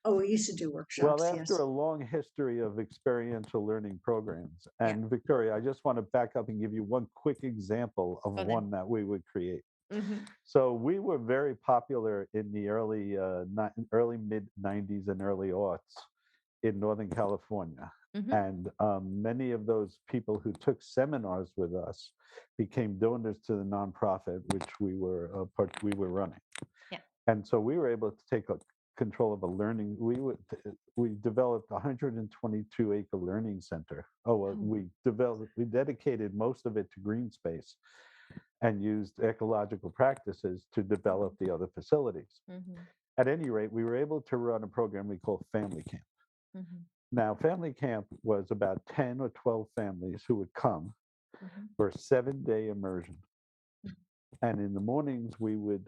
S2: Oh, we used to do workshops,
S3: after
S2: yes.
S3: a long history of experiential learning programs,
S1: Yeah.
S3: and Victoria, I just want to back up and give you one quick example of
S1: Go then.
S3: one that we would create.
S1: Mm-hmm.
S3: So we were very popular in the early mid '90s and early aughts in Northern California,
S1: Mm-hmm.
S3: and many of those people who took seminars with us became donors to the nonprofit which we were running.
S1: Yeah.
S3: And so we were able to take control of a learning. We developed a 122-acre learning center. We dedicated most of it to green space and used ecological practices to develop the other facilities.
S1: Mm-hmm.
S3: At any rate, we were able to run a program we call Family Camp.
S1: Mm-hmm.
S3: Now, Family Camp was about 10 or 12 families who would come for a 7-day immersion. And in the mornings, we would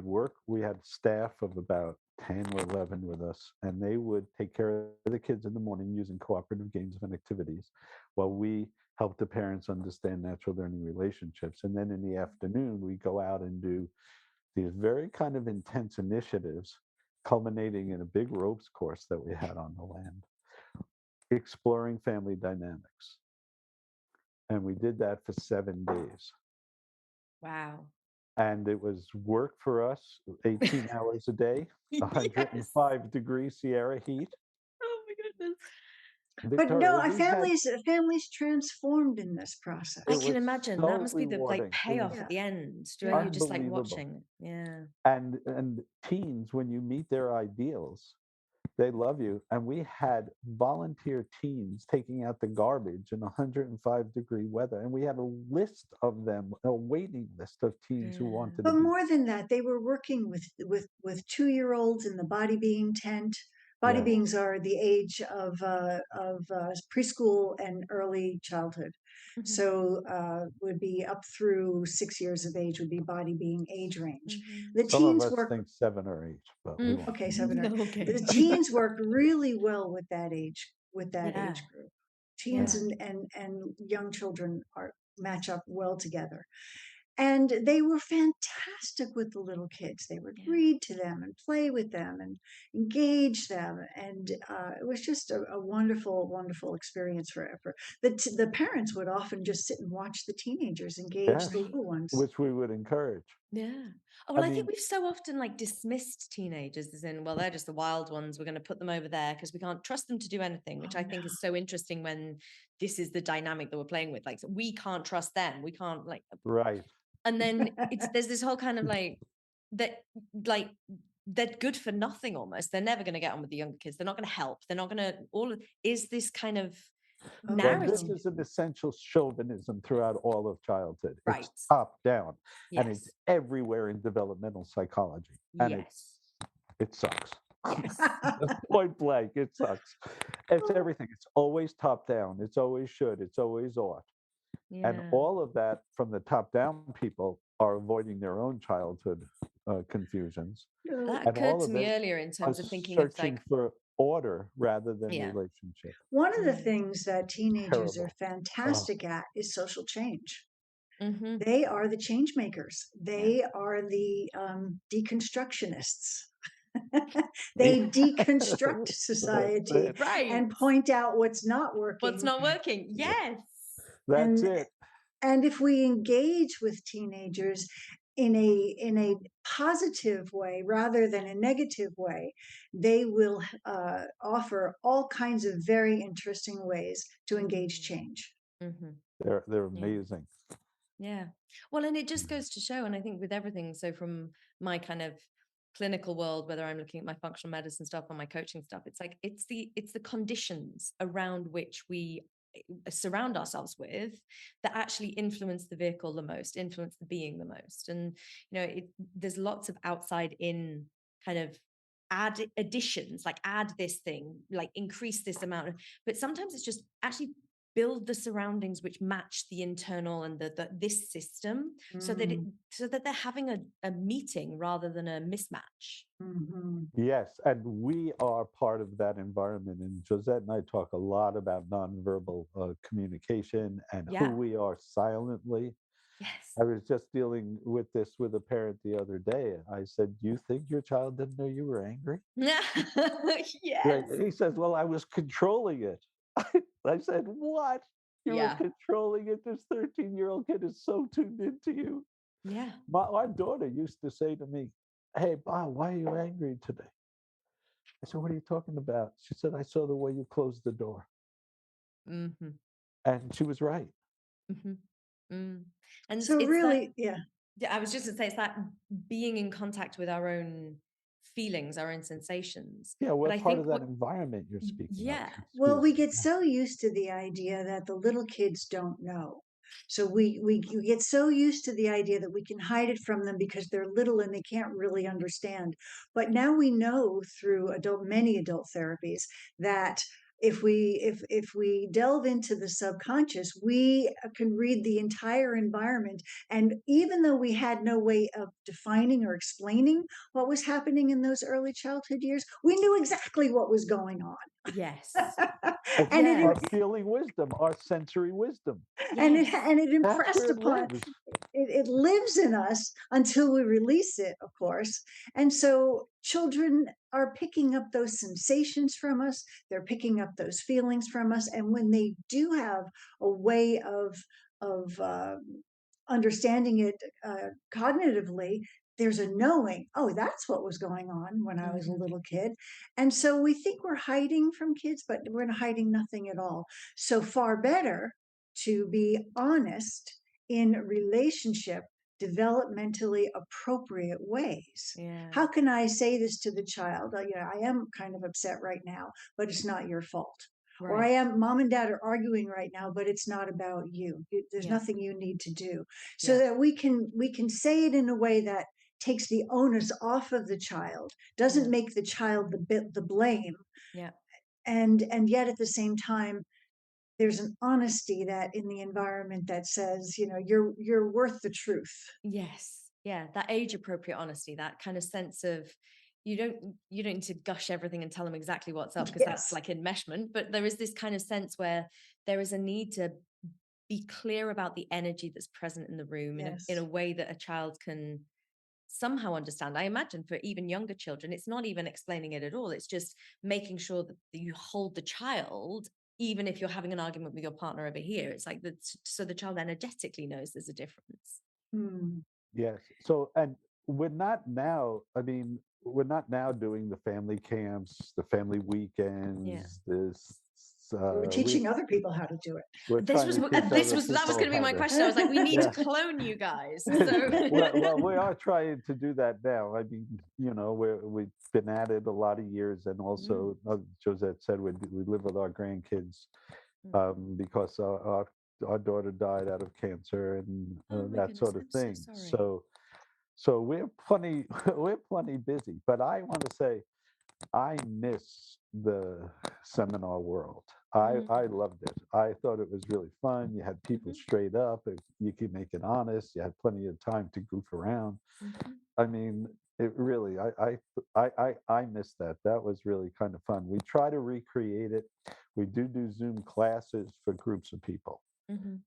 S3: work. We had staff of about 10 or 11 with us, and they would take care of the kids in the morning using cooperative games and activities while we helped the parents understand natural learning relationships. And then in the afternoon, we go out and do these very kind of intense initiatives, culminating in a big ropes course that we had on the land, exploring family dynamics. And we did that for 7 days.
S1: Wow.
S3: And it was work for us, 18 hours a day, 105 degree Sierra heat.
S1: Oh my goodness.
S2: But no,
S3: Victoria,
S2: families transformed in this process.
S1: I
S3: it
S1: can
S3: was
S1: imagine
S3: so
S1: that must be the
S3: rewarding. It
S1: payoff
S3: was
S2: Yeah.
S1: at the end.
S2: Yeah.
S1: You're just like
S3: unbelievable.
S1: watching. Yeah.
S3: And teens, when you meet their ideals, they love you. And we had volunteer teens taking out the garbage in 105-degree weather. And we had a list of them, a waiting list of teens who wanted to
S2: But
S3: be.
S2: more than that, they were working with 2-year-olds in the body being tent. Body
S3: Yeah.
S2: beings are the age of preschool and early childhood.
S1: Mhm.
S2: So would be up through 6 years of age would be body being age range.
S1: Mhm.
S2: The
S3: Some of
S2: teens
S3: us
S2: work,
S3: think 7 or 8, but we won't.
S2: okay, 7 or 8.
S1: Okay.
S2: The teens work really well with that age
S1: Yeah.
S2: age group. Teens
S1: Yeah.
S2: and young children match up well together. And they were fantastic with the little kids. They would
S1: Yeah.
S2: read to them and play with them and engage them. And it was just a wonderful, wonderful experience for the parents would often just sit and watch the teenagers engage
S3: Yes,
S2: the little ones.
S3: which we would encourage.
S1: Yeah. Oh,
S3: I
S1: well, I think
S3: mean,
S1: we've so often like dismissed teenagers as in, well, they're just the wild ones. We're going to put them over there because we can't trust them to do anything, which
S2: Oh,
S1: I think is so interesting when this is the dynamic that we're playing with. Like, so we can't trust them. We can't like,
S3: right.
S1: and then there's this whole kind of like they're good for nothing almost. They're never going to get on with the younger kids. They're not going to help. They're not going to is this kind of
S2: Oh,
S3: Well,
S1: narrative.
S3: this is an essential chauvinism throughout all of childhood.
S1: Right.
S3: It's top down, and
S1: Yes.
S3: it's everywhere in developmental psychology. And
S1: Yes.
S3: it sucks.
S1: Yes.
S3: Point blank, it sucks. It's everything. It's always top down. It's always should. It's always ought. And
S1: Yeah.
S3: all of that from the top down people are avoiding their own childhood confusions.
S1: That
S3: And
S1: occurred
S3: all
S1: to
S3: of
S1: me
S3: it
S1: earlier in terms
S3: are
S1: of thinking of
S3: searching
S1: like,
S3: for order rather than
S1: Yeah.
S3: relationship.
S2: One of the
S1: Yeah.
S2: things that teenagers are
S3: Terrible.
S2: fantastic at is social change.
S1: Mhm.
S2: They are the change makers. They are the deconstructionists. They deconstruct
S3: That's
S2: society
S3: it.
S1: Right.
S2: and point out what's not
S1: What's
S2: working.
S1: not working? Yes.
S3: That's
S2: And
S3: it.
S2: and if we engage with teenagers in a positive way rather than a negative way, they will offer all kinds of very interesting ways to engage change.
S1: Mm-hmm.
S3: They're
S1: Yeah.
S3: amazing.
S1: Yeah. Well, and it just goes to show, and I think with everything, so from my kind of clinical world, whether I'm looking at my functional medicine stuff or my coaching stuff, it's like it's the conditions around which we surround ourselves with that actually influence the vehicle the most, influence the being the most. And there's lots of outside in kind of additions, like add this thing, like increase this amount but sometimes it's just actually build the surroundings which match the internal and this system so that they're having a meeting rather than a mismatch.
S2: Mm-hmm.
S3: Yes, and we are part of that environment. And Josette and I talk a lot about nonverbal communication and who we are silently.
S1: Yes.
S3: I was just dealing with this with a parent the other day. I said, "Do you think your child didn't know you were angry?" Right.
S1: Yes.
S3: And he says, "Well, I was controlling it." I said, "What? You were
S1: Yeah.
S3: controlling it? This 13-year-old kid is so tuned into you."
S1: Yeah.
S3: Our daughter used to say to me, "Hey, Bob, why are you angry today?" I said, "What are you talking about?" She said, "I saw the way you closed the door."
S1: Mm-hmm.
S3: And she was right.
S1: Mm-hmm. Mm. And
S2: So
S1: it's that,
S2: really, yeah.
S1: I was just going to say, it's that being in contact with our own feelings, our own sensations.
S3: Yeah, we're
S1: But I
S3: part
S1: think
S3: of that environment you're speaking of.
S1: yeah,
S2: Well,
S3: Excuse
S2: we
S3: me.
S2: get so used to the idea that the little kids don't know. So we get so used to the idea that we can hide it from them because they're little and they can't really understand. But now we know through many adult therapies that if we delve into the subconscious, we can read the entire environment. And even though we had no way of defining or explaining what was happening in those early childhood years, we knew exactly what was going on.
S1: yes,
S3: It's
S2: and
S1: yeah,
S3: our
S2: it
S3: feeling wisdom, our sensory wisdom.
S1: yes,
S2: and it
S3: That's
S2: impressed
S3: where it
S2: upon
S3: lives.
S2: it lives in us until we release it, of course. And so children are picking up those sensations from us, they're picking up those feelings from us, and when they do have a way of understanding it cognitively, there's a knowing, oh, that's what was going on when I was a
S1: mm-hmm.
S2: little kid. And so we think we're hiding from kids, but we're hiding nothing at all. So far better to be honest in relationship, developmentally appropriate ways.
S1: Yeah,
S2: How can I say this to the child? Yeah, I am kind of upset right now, but it's not your fault. Or I
S1: right,
S2: am, mom and dad are arguing right now, but it's not about you. There's
S1: yeah,
S2: nothing you need to do. So
S1: yeah,
S2: that we can say it in a way that takes the onus off of the child, doesn't
S1: yeah,
S2: make the child the blame,
S1: yeah.
S2: and yet at the same time there's an honesty that in the environment that says, you're worth the truth.
S1: Yes. Yeah. That age appropriate honesty, that kind of sense of you don't need to gush everything and tell them exactly what's up because that's
S2: Yes.
S1: like enmeshment. But there is this kind of sense where there is a need to be clear about the energy that's present in the room in a
S2: Yes.
S1: way that a child can somehow understand. I imagine for even younger children, it's not even explaining it at all. It's just making sure that you hold the child, even if you're having an argument with your partner over here. It's like that, so the child energetically knows there's a difference.
S2: Hmm.
S3: Yes. So, and we're not now, I mean, we're not now doing the family camps, the family
S1: Yeah.
S3: weekends, this,
S2: We're
S3: we,
S2: teaching other people how to do
S3: we're
S1: This
S3: trying
S1: was
S3: to teach
S1: this
S3: other
S1: was that was
S3: people
S1: going to be
S3: how
S1: my
S3: to,
S1: question. I was like, we need to
S3: yeah.
S1: clone you guys. So
S3: Well, we are trying to do that now. I mean, we've been at it a lot of years, and
S1: Mm,
S3: also, Josette said we live with our grandkids
S1: mm.
S3: because our daughter died out of cancer and
S1: Oh my
S3: that
S1: goodness,
S3: sort of
S1: I'm so
S3: thing.
S1: sorry.
S3: So we're plenty we're plenty busy. But I want to say I miss the seminar world. I
S1: Mm,
S3: loved it. I thought it was really fun. You had people
S1: mhm,
S3: straight up. You could make it honest. You had plenty of time to goof around.
S1: mhm.
S3: I mean, it really. I miss that. That was really kind of fun. We try to recreate it. We do Zoom classes for groups of people,
S1: Mhm.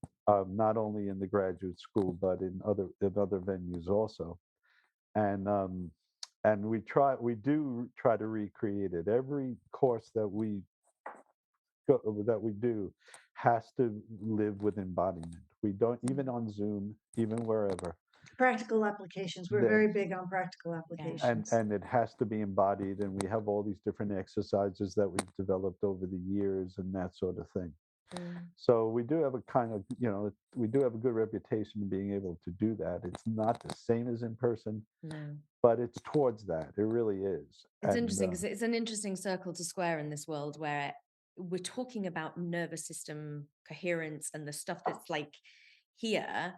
S3: not only in the graduate school but in other venues also. And we do try to recreate it. Every course that we do has to live with embodiment. We don't, even on Zoom, even wherever,
S2: Practical applications. We're
S3: that
S2: very big on practical
S1: Yeah.
S3: and
S2: applications.
S3: and it has to be embodied. And we have all these different exercises that we've developed over the years and that sort of thing.
S1: Mm,
S3: So we do have we do have a good reputation of being able to do that. It's not the same as in person,
S1: no.
S3: but it's towards that. It really is.
S1: It's
S3: And
S1: interesting because it's an interesting circle to square in this world where we're talking about nervous system coherence and the stuff that's like here,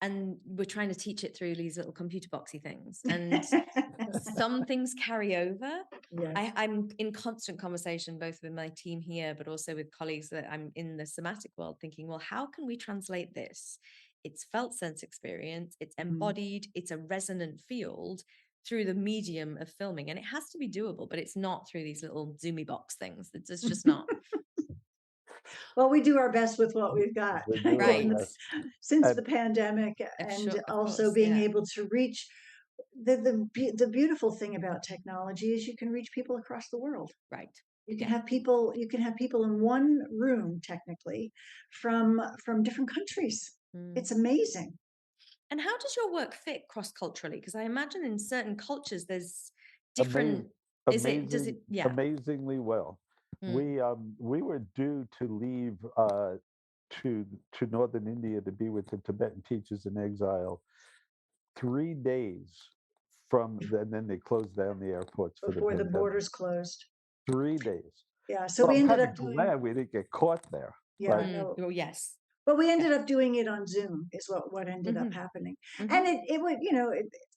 S1: and we're trying to teach it through these little computer boxy things. And some things carry over.
S2: Yes.
S1: I'm in constant conversation both with my team here, but also with colleagues that I'm in the somatic world thinking, well, how can we translate this? It's felt sense experience, it's embodied, it's a resonant field through the medium of filming. And it has to be doable, but it's not through these little zoomy box things. It's just not.
S2: Well, we do our best with what we've got.
S3: We do our
S1: Right.
S3: best.
S2: Since
S3: And
S2: the pandemic,
S1: Sure,
S2: and
S1: of
S2: also
S1: course,
S2: being
S1: yeah.
S2: able to reach the beautiful thing about technology is you can reach people across the world.
S1: Right.
S2: You can
S1: Yeah.
S2: have people in one room technically from different countries. It's amazing.
S1: And how does your work fit cross-culturally? Because I imagine in certain cultures there's
S3: amazing,
S1: different. Does it? Yeah.
S3: amazingly well. We were due to leave to northern India to be with the Tibetan teachers in exile 3 days and then they closed down the airports for the
S2: Before the
S3: pandemic.
S2: borders closed.
S3: 3 days.
S2: Yeah, so
S3: Well,
S2: we
S3: I'm
S2: ended
S3: kind
S2: up
S3: of
S2: doing.
S3: glad we didn't get caught there.
S2: Yeah,
S3: but
S2: I know.
S1: Oh, yes.
S2: But we ended up doing it on Zoom, is what ended up happening. And it would,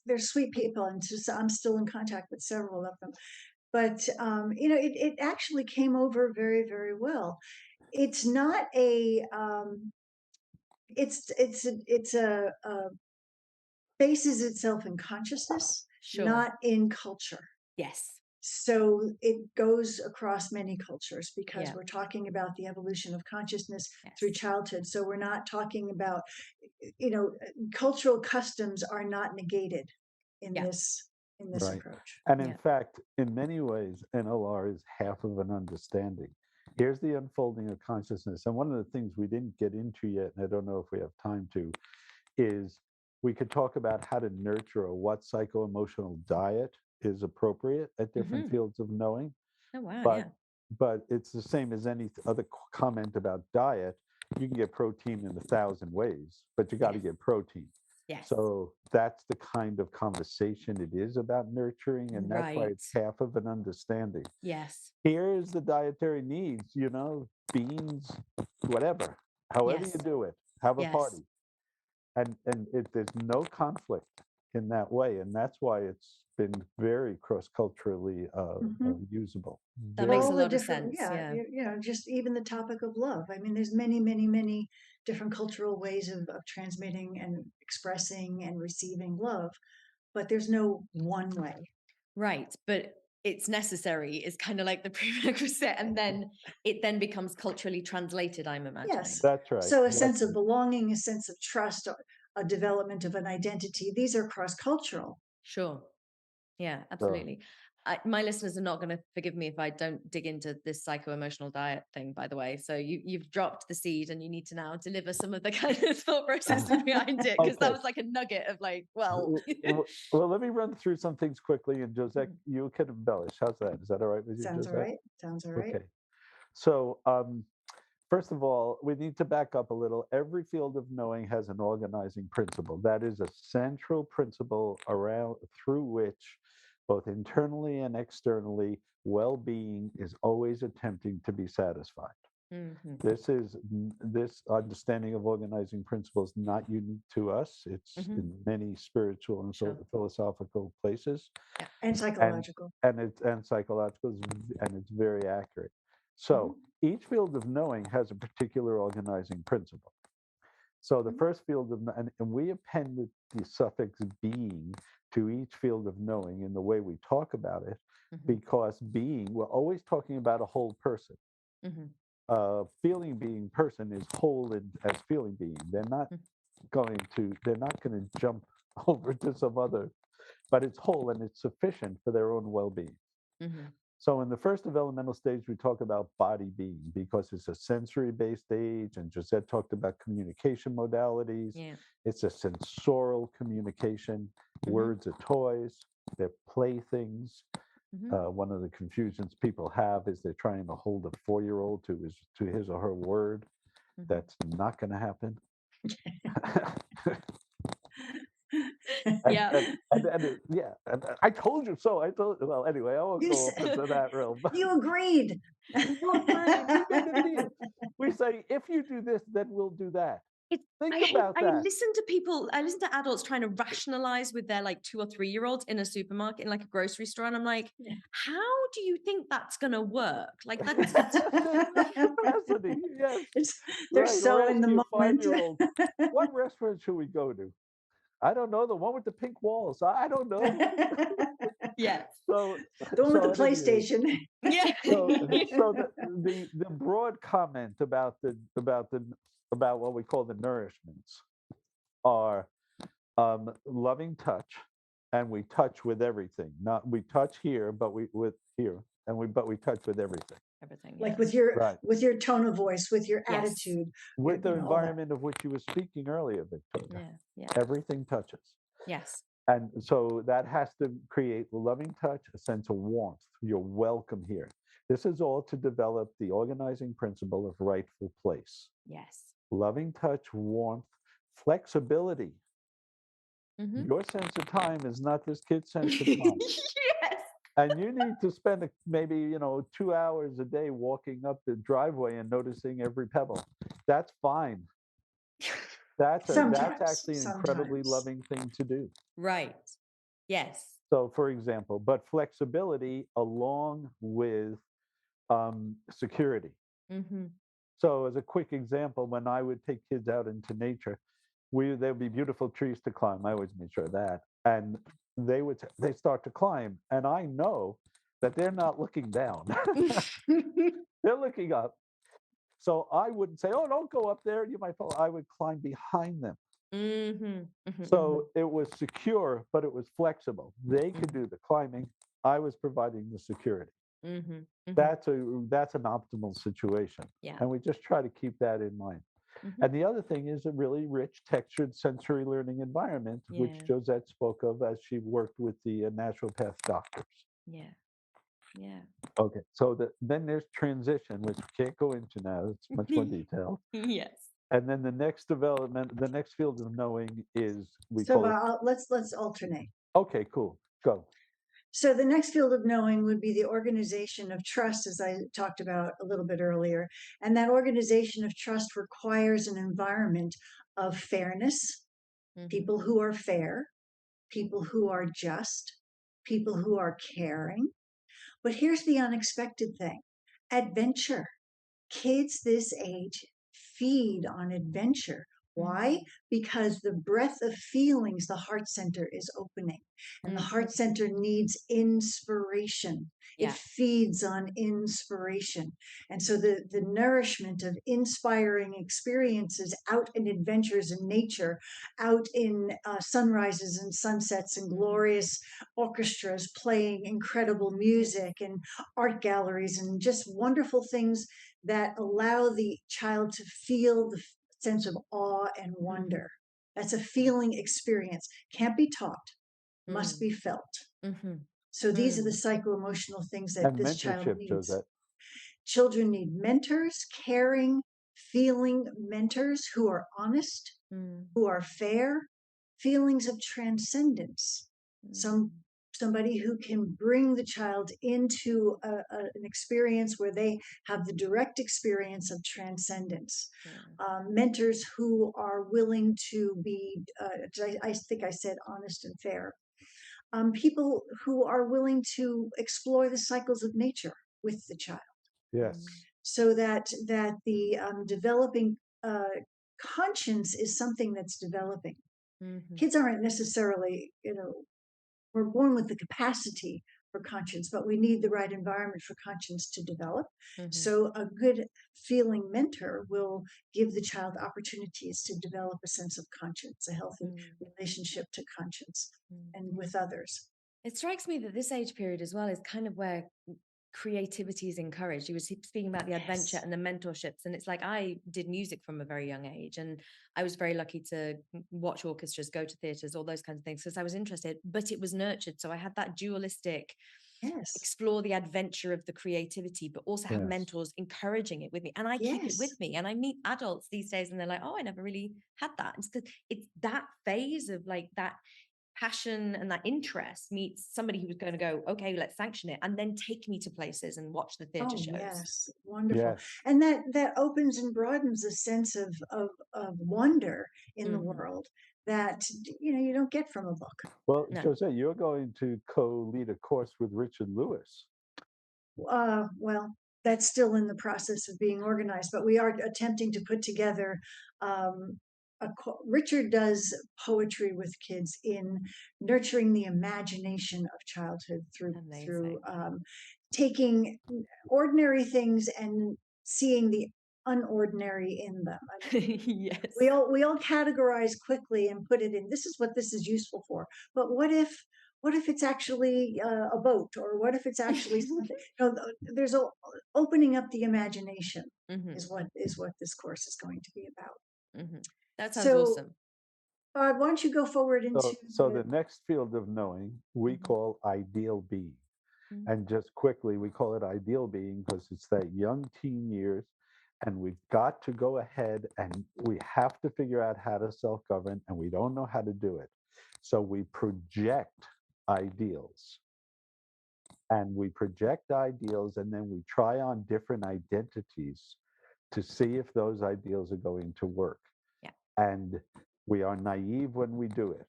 S2: they're sweet people, and I'm still in contact with several of them. But it actually came over very, very well. It's not a it's a bases itself in consciousness,
S1: Sure.
S2: not in culture.
S1: Yes.
S2: So it goes across many cultures because
S1: Yeah.
S2: we're talking about the evolution of consciousness
S1: Yes.
S2: through childhood. So we're not talking about, cultural customs are not negated in
S1: Yeah.
S2: this
S3: Right.
S2: approach.
S3: And in
S1: Yeah.
S3: fact, in many ways, NLR is half of an understanding. Here's the unfolding of consciousness. And one of the things we didn't get into yet, and I don't know if we have time to, is we could talk about how to nurture or what psycho-emotional diet is appropriate at different fields of knowing.
S1: Oh, wow.
S3: But
S1: Yeah.
S3: but it's the same as any other comment about diet. You can get protein in 1,000 ways, but you got to
S1: Yes.
S3: get protein.
S1: Yes.
S3: So that's the kind of conversation it is about nurturing, and that's why it's half of an understanding.
S1: Yes.
S3: Here's the dietary needs, beans, whatever, however you do it, have a party. And there's no conflict in that way, and that's why it's been very cross-culturally usable.
S1: That
S3: Very-
S1: makes a
S2: All the
S1: lot of
S2: different,
S1: sense. Yeah.
S2: just even the topic of love. I mean, there's many, many, many different cultural ways of transmitting and expressing and receiving love, but there's no one way.
S1: Right. But it's necessary. It's kind of like the prerequisite, and then it then becomes culturally translated, I'm imagining.
S2: Yes.
S3: That's right.
S2: So a sense of belonging, a sense of trust, a development of an identity, these are cross-cultural.
S1: Sure. Yeah, absolutely. My listeners are not going to forgive me if I don't dig into this psycho-emotional diet thing, by the way. So you've dropped the seed, and you need to now deliver some of the kind of thought processes behind it, because that was like a nugget of
S3: well, let me run through some things quickly, and Josette, you can embellish. How's that? Is that all right with you,
S2: Sounds
S3: Josette?
S2: all right. Sounds all right.
S3: Okay. So, first of all, we need to back up a little. Every field of knowing has an organizing principle. That is a central principle through which, both internally and externally, well-being is always attempting to be satisfied. This understanding of organizing principles not unique to us. It's in many spiritual and philosophical places,
S2: and psychological,
S3: and psychological, and it's very accurate. So each field of knowing has a particular organizing principle. So the first field of, and we append the suffix being to each field of knowing in the way we talk about it, because being, we're always talking about a whole person. Feeling being person is whole as feeling being. They're not going to jump over to some other, but it's whole and it's sufficient for their own well-being. So in the first developmental stage, we talk about body being because it's a sensory-based stage, and Josette talked about communication modalities. It's a sensorial communication. Words are toys. They're playthings. One of the confusions people have is they're trying to hold a 4-year-old to his or her word. That's not going to happen. And I told you so. Well, anyway, I won't go into that realm.
S2: You agreed.
S3: We say, if you do this, then we'll do that. Think about that.
S1: I listen to adults trying to rationalize with their 2 or 3-year-olds in a supermarket, in a grocery store. And I'm like, how do you think that's going to work? That's
S3: capacity. Yes.
S2: They're so in the moment.
S3: 5-year-old, what restaurant should we go to? I don't know, the one with the pink walls. I don't know.
S1: Yes.
S3: So,
S2: The one with the
S3: at any rate,
S2: PlayStation.
S1: Yeah.
S3: so the broad comment about what we call the nourishments are loving touch, and we touch with everything. Not we touch here, but we with here, and we touch with everything.
S1: Everything.
S2: Like
S1: Yeah.
S3: Right.
S2: with your tone of voice, with your
S1: Yes.
S2: attitude,
S3: With the
S2: you know, all that.
S3: environment of which you were speaking earlier, Victoria.
S1: Yeah. Yeah.
S3: Everything touches.
S1: Yes.
S3: And so that has to create loving touch, a sense of warmth. You're welcome here. This is all to develop the organizing principle of rightful place.
S1: Yes.
S3: Loving touch, warmth, flexibility. Your sense of time is not this kid's sense of time.
S1: Yes.
S3: And you need to spend maybe 2 hours a day walking up the driveway and noticing every pebble. That's fine. That's actually an incredibly loving thing to do.
S1: Right. Yes.
S3: So, for example, but flexibility along with security. So, as a quick example, when I would take kids out into nature, there would be beautiful trees to climb. I always made sure of that, and they start to climb, and I know that they're not looking down; they're looking up. So I wouldn't say, "Oh, don't go up there; you might fall." I would climb behind them. So it was secure, but it was flexible. They could do the climbing. I was providing the security. That's an optimal situation.
S1: Yeah.
S3: And we just try to keep that in mind. And the other thing is a really rich, textured sensory learning environment, which Josette spoke of as she worked with the naturopath doctors. Yeah. Yeah. Okay. So then there's transition, which we can't go into now. It's much more detailed.
S1: Yes.
S3: And then the next development, the next field of knowing is
S2: let's alternate.
S3: Okay, cool. Go.
S2: So the next field of knowing would be the organization of trust, as I talked about a little bit earlier. And that organization of trust requires an environment of fairness, people who are fair, people who are just, people who are caring. But here's the unexpected thing: adventure. Kids this age feed on adventure. Why? Because the breadth of feelings, the heart center is opening, and the heart center needs inspiration. It feeds on inspiration. And so the nourishment of inspiring experiences out in adventures in nature, out in sunrises and sunsets and glorious orchestras playing incredible music and art galleries and just wonderful things that allow the child to feel the sense of awe and wonder. That's a feeling experience. Can't be taught, must be felt. So these are the psycho-emotional things that this child needs.
S3: Josette.
S2: Children need mentors, caring, feeling mentors who are honest, who are fair, feelings of transcendence. Somebody who can bring the child into an experience where they have the direct experience of transcendence. Mentors who are willing to be, I think I said honest and fair. People who are willing to explore the cycles of nature with the child.
S3: Yes.
S2: So that the developing conscience is something that's developing. Kids aren't necessarily, we're born with the capacity for conscience, but we need the right environment for conscience to develop. So a good feeling mentor will give the child opportunities to develop a sense of conscience, a healthy relationship to conscience and with others.
S1: It strikes me that this age period as well is kind of where creativity is encouraged. You were speaking about the adventure and the mentorships, and it's like I did music from a very young age, and I was very lucky to watch orchestras, go to theaters, all those kinds of things, because I was interested, but it was nurtured. So I had that dualistic explore the adventure of the creativity, but also have mentors encouraging it with me, and I keep it with me. And I meet adults these days and they're like, oh, I never really had that. It's that phase of like that passion and that interest meets somebody who's going to go, okay, let's sanction it, and then take me to places and watch the theater shows.
S2: Yes, wonderful. And that opens and broadens a sense of wonder in the world that you don't get from a book.
S3: Well, Josette, you're going to co-lead a course with Richard Lewis.
S2: Well, that's still in the process of being organized, but we are attempting to put together Richard does poetry with kids in nurturing the imagination of childhood through taking ordinary things and seeing the unordinary in them. I mean,
S1: Yes.
S2: we all categorize quickly and put it in. This is what this is useful for. But what if it's actually a boat, or what if it's actually something? There's opening up the imagination is what this course is going to be about.
S1: That sounds
S2: So,
S1: awesome.
S2: why don't you go forward into
S3: So the next field of knowing we call ideal being. And just quickly, we call it ideal being because it's that young teen years, and we've got to go ahead and we have to figure out how to self-govern, and we don't know how to do it. So we project ideals. And we project ideals, and then we try on different identities to see if those ideals are going to work.
S1: Yeah.
S3: And we are naive when we do it.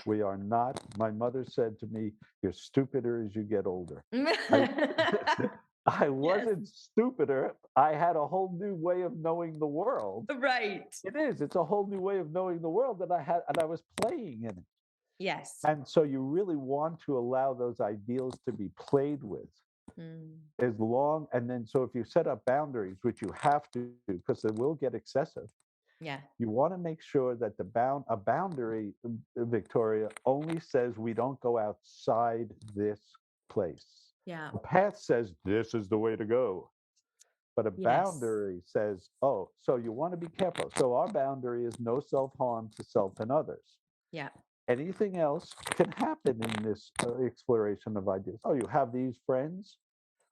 S3: We are not. My mother said to me, "You're stupider as you get older." I wasn't stupider. I had a whole new way of knowing the world.
S1: Right.
S3: It is. It's a whole new way of knowing the world that I had, and I was playing in it.
S1: Yes.
S3: And so you really want to allow those ideals to be played with as long, and then so if you set up boundaries, which you have to do because they will get excessive.
S1: Yeah.
S3: You want to make sure that a boundary, Victoria, only says we don't go outside this place.
S1: Yeah.
S3: A path says this is the way to go. But a boundary says, oh, so you want to be careful. So our boundary is no self-harm to self and others.
S1: Yeah.
S3: Anything else can happen in this exploration of ideas. Oh, you have these friends?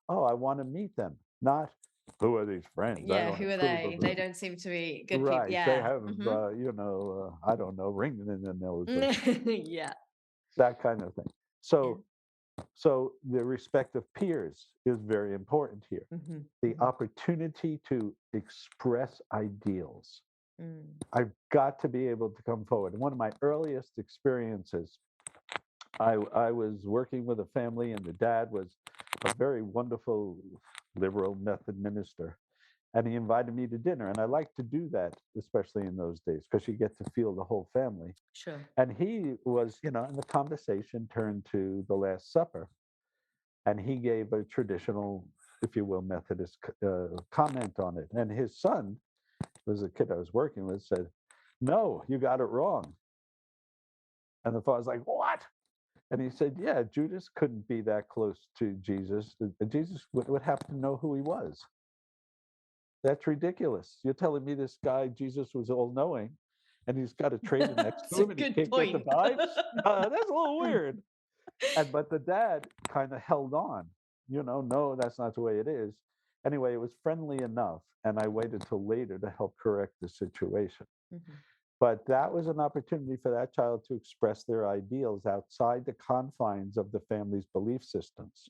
S3: Oh, I want to meet them. Not, who are these friends?
S1: Yeah, who are they? They don't seem to be good people.
S3: Right.
S1: Yeah.
S3: They have, I don't know, ring in the nose.
S1: Yeah.
S3: That kind of thing. So the respect of peers is very important here. The opportunity to express ideals. I've got to be able to come forward. One of my earliest experiences, I was working with a family, and the dad was a very wonderful liberal Methodist minister. And he invited me to dinner. And I like to do that, especially in those days, because you get to feel the whole family.
S1: Sure.
S3: And he was, and the conversation turned to the Last Supper. And he gave a traditional, if you will, Methodist comment on it. And his son, was a kid I was working with, said, "No, you got it wrong." And the father's like, "What?" And he said, "Yeah, Judas couldn't be that close to Jesus. Jesus would have to know who he was. That's ridiculous. You're telling me this guy, Jesus, was all-knowing, and he's got a traitor next to him, and he can't get the vibes? That's a little weird." But the dad kind of held on. No, that's not the way it is. Anyway, it was friendly enough, and I waited till later to help correct the situation. But that was an opportunity for that child to express their ideals outside the confines of the family's belief systems.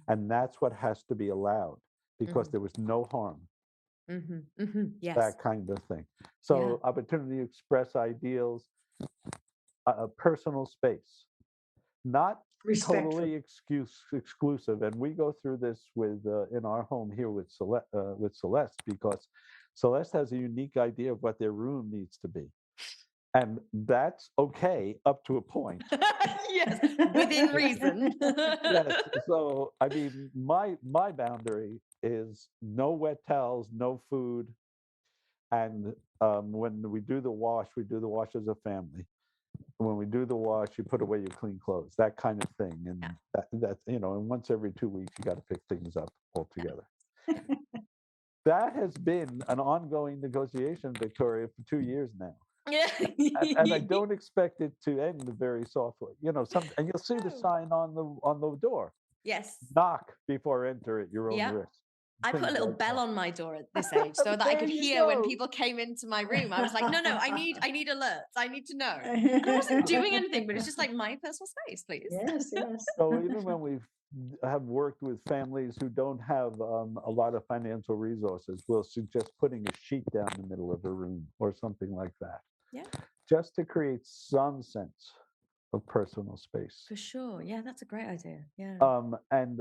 S3: And that's what has to be allowed, because there was no harm.
S1: Yes.
S3: That kind of thing. So opportunity to express ideals, a personal space, not totally exclusive. And we go through this with in our home here with Celeste, because Celeste has a unique idea of what their room needs to be. And that's okay up to a point.
S1: Yes, within reason.
S3: Yes. So, I mean, my boundary is no wet towels, no food. And when we do the wash as a family. When we do the wash, you put away your clean clothes, that kind of thing. And that and once every 2 weeks, you got to pick things up altogether. That has been an ongoing negotiation, Victoria, for 2 years now. And I don't expect it to end very softly. And you'll see the sign on the door.
S1: Yes.
S3: Knock before enter at your own risk.
S1: I put a little bell on my door at this age so that I could hear when people came into my room. I was like, no, I need alerts. I need to know. And I wasn't doing anything, but it's just like my personal space, please.
S2: Yes.
S3: So even when we have worked with families who don't have a lot of financial resources, we'll suggest putting a sheet down the middle of a room or something like that.
S1: Yeah.
S3: Just to create some sense of personal space.
S1: For sure. Yeah, that's a great idea. Yeah.
S3: And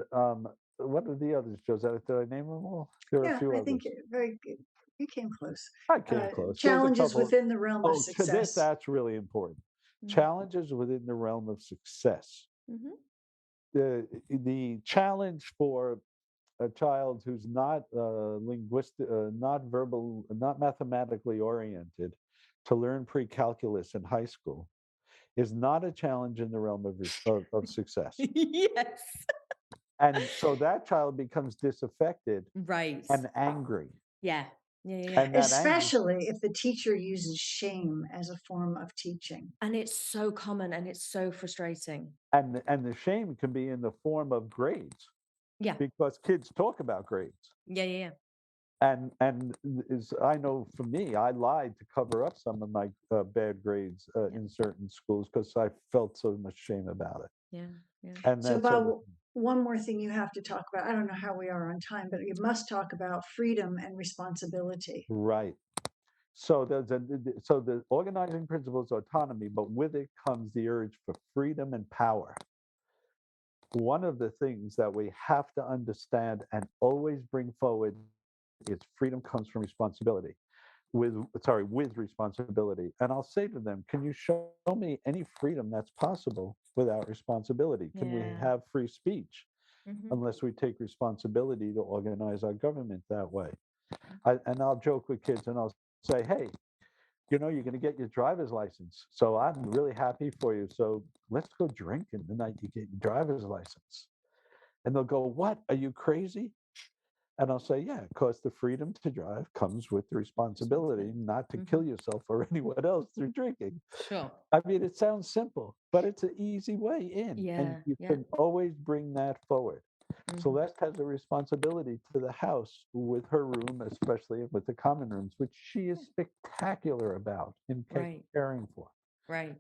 S3: what are the others, Josette? Did I name them all? There are a few
S2: I
S3: others.
S2: think very good. You came close.
S3: I came close. There's a
S2: Challenges
S3: couple.
S2: within the realm of
S3: Oh, to this,
S2: success.
S3: that's really important.
S1: Mm.
S3: Challenges within the realm of success.
S1: Mhm.
S3: The challenge for a child who's not linguistic, not verbal, not mathematically oriented, to learn pre-calculus in high school is not a challenge in the realm of success.
S1: Yes.
S3: And so that child becomes disaffected
S1: Right.
S3: and angry.
S1: Yeah. Yeah, yeah, yeah.
S3: And that anger,
S2: Especially if the teacher uses shame as a form of teaching.
S1: And it's so common and it's so frustrating.
S3: and the shame can be in the form of grades
S1: Yeah.
S3: because kids talk about grades.
S1: Yeah, yeah, yeah.
S3: And is I know for me, I lied to cover up some of my bad grades in certain schools because I felt so much shame about it.
S1: Yeah, yeah.
S3: And
S2: So,
S3: that sort of
S2: Bob, one more thing you have to talk about. I don't know how we are on time, but you must talk about freedom and responsibility.
S3: right. So so the organizing principle is autonomy, but with it comes the urge for freedom and power. One of the things that we have to understand and always bring forward is freedom comes from responsibility. With responsibility. And I'll say to them, can you show me any freedom that's possible without responsibility? Can we
S1: Yeah.
S3: have free speech
S1: Mhm.
S3: unless we take responsibility to organize our government that way? And I'll joke with kids and I'll say, hey, you know, you're going to get your driver's license. So I'm really happy for you. So let's go drinking the night you get your driver's license. And they'll go, what? Are you crazy? And I'll say, yeah, because the freedom to drive comes with the responsibility not to kill yourself or anyone else through drinking.
S1: Sure.
S3: I mean, it sounds simple, but it's an easy way in. And
S1: Yeah,
S3: you
S1: yeah.
S3: can always bring that forward. Celeste has a responsibility to the house with her room, especially with the common rooms, which she is spectacular about in
S1: Right,
S3: caring for.
S1: right.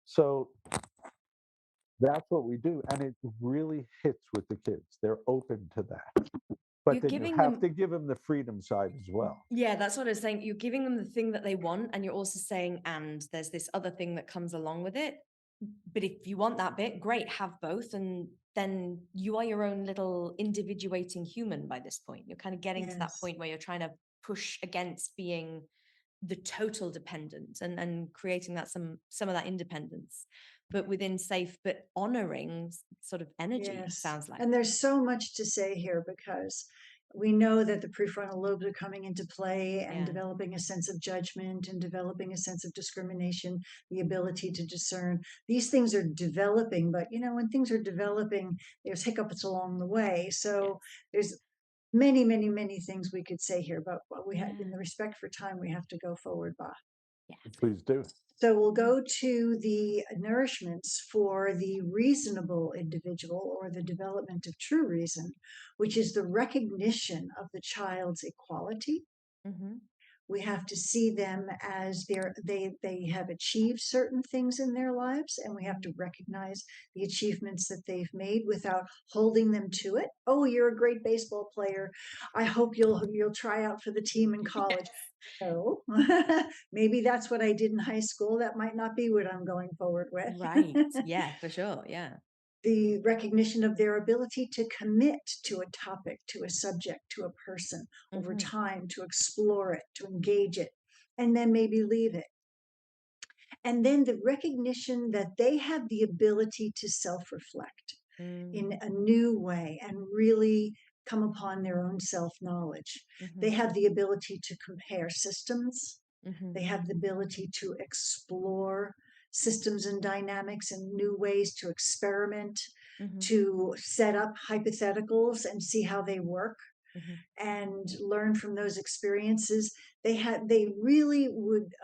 S3: So that's what we do. And it really hits with the kids. They're open to that.
S1: You're
S3: But then you
S1: giving
S3: have
S1: them,
S3: to give them the freedom side as well.
S1: yeah, that's what I was saying. You're giving them the thing that they want, and you're also saying, and there's this other thing that comes along with it. But if you want that bit, great, have both. And then you are your own little individuating human by this point. You're kind of getting to that
S2: Yes.
S1: point where you're trying to push against being the total dependent and creating that some of that independence, but within safe, but honoring sort of energy,
S2: Yes.
S1: sounds like.
S2: And there's so much to say here because we know that the prefrontal lobes are coming into play and
S1: Yeah.
S2: developing a sense of judgment and developing a sense of discrimination, the ability to discern. These things are developing, but you know, when things are developing, there's hiccups along the way. So
S1: Yes.
S2: there's many, many, many things we could say here, but we have, in
S1: Yeah.
S2: the respect for time, we have to go forward, Bob.
S1: Yeah.
S3: Please do.
S2: So we'll go to the nourishments for the reasonable individual or the development of true reason, which is the recognition of the child's equality.
S1: Mm-hmm.
S2: We have to see them as they have achieved certain things in their lives, and we have to recognize the achievements that they've made without holding them to it. Oh, you're a great baseball player. I hope you'll try out for the team in college.
S1: Yes.
S2: No, maybe that's what I did in high school. That might not be what I'm going forward with.
S1: Right. Yeah, for sure. Yeah.
S2: The recognition of their ability to commit to a topic, to a subject, to a person over
S1: Mm-hmm.
S2: time, to explore it, to engage it, and then maybe leave it. And then the recognition that they have the ability to self reflect in
S1: Mm-hmm.
S2: a new way and really come upon their own self knowledge. They have the ability to compare systems.
S1: Mm-hmm.
S2: They have the ability to explore systems and dynamics and new ways to experiment,
S1: Mm-hmm.
S2: to set up hypotheticals and see how they work
S1: Mm-hmm.
S2: and learn from those experiences. They really would.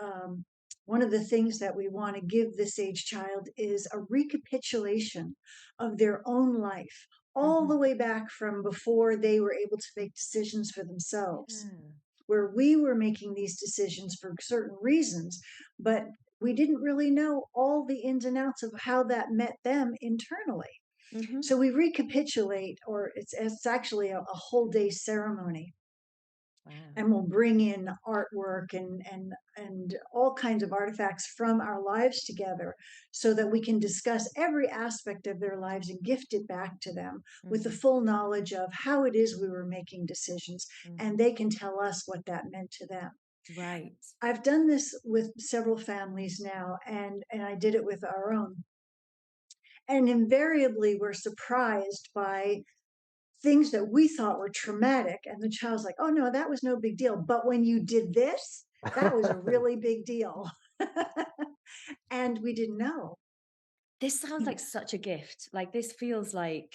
S2: One of the things that we want to give this age child is a recapitulation of their own life, all
S1: Mm-hmm.
S2: the way back from before they were able to make decisions for themselves,
S1: Yeah.
S2: where we were making these decisions for certain reasons, but we didn't really know all the ins and outs of how that met them internally.
S1: Mm-hmm.
S2: So we recapitulate, or it's actually a whole day ceremony and we'll bring in artwork and all kinds of artifacts from our lives together so that we can discuss every aspect of their lives and gift it back to them with the full knowledge of how it is we were making decisions, and they can tell us what that meant to them.
S1: Right.
S2: I've done this with several families now, and I did it with our own. And invariably, we're surprised by things that we thought were traumatic. And the child's like, oh, no, that was no big deal. But when you did this, that was a really big deal. And we didn't know.
S1: This sounds like such a gift. Like, this feels like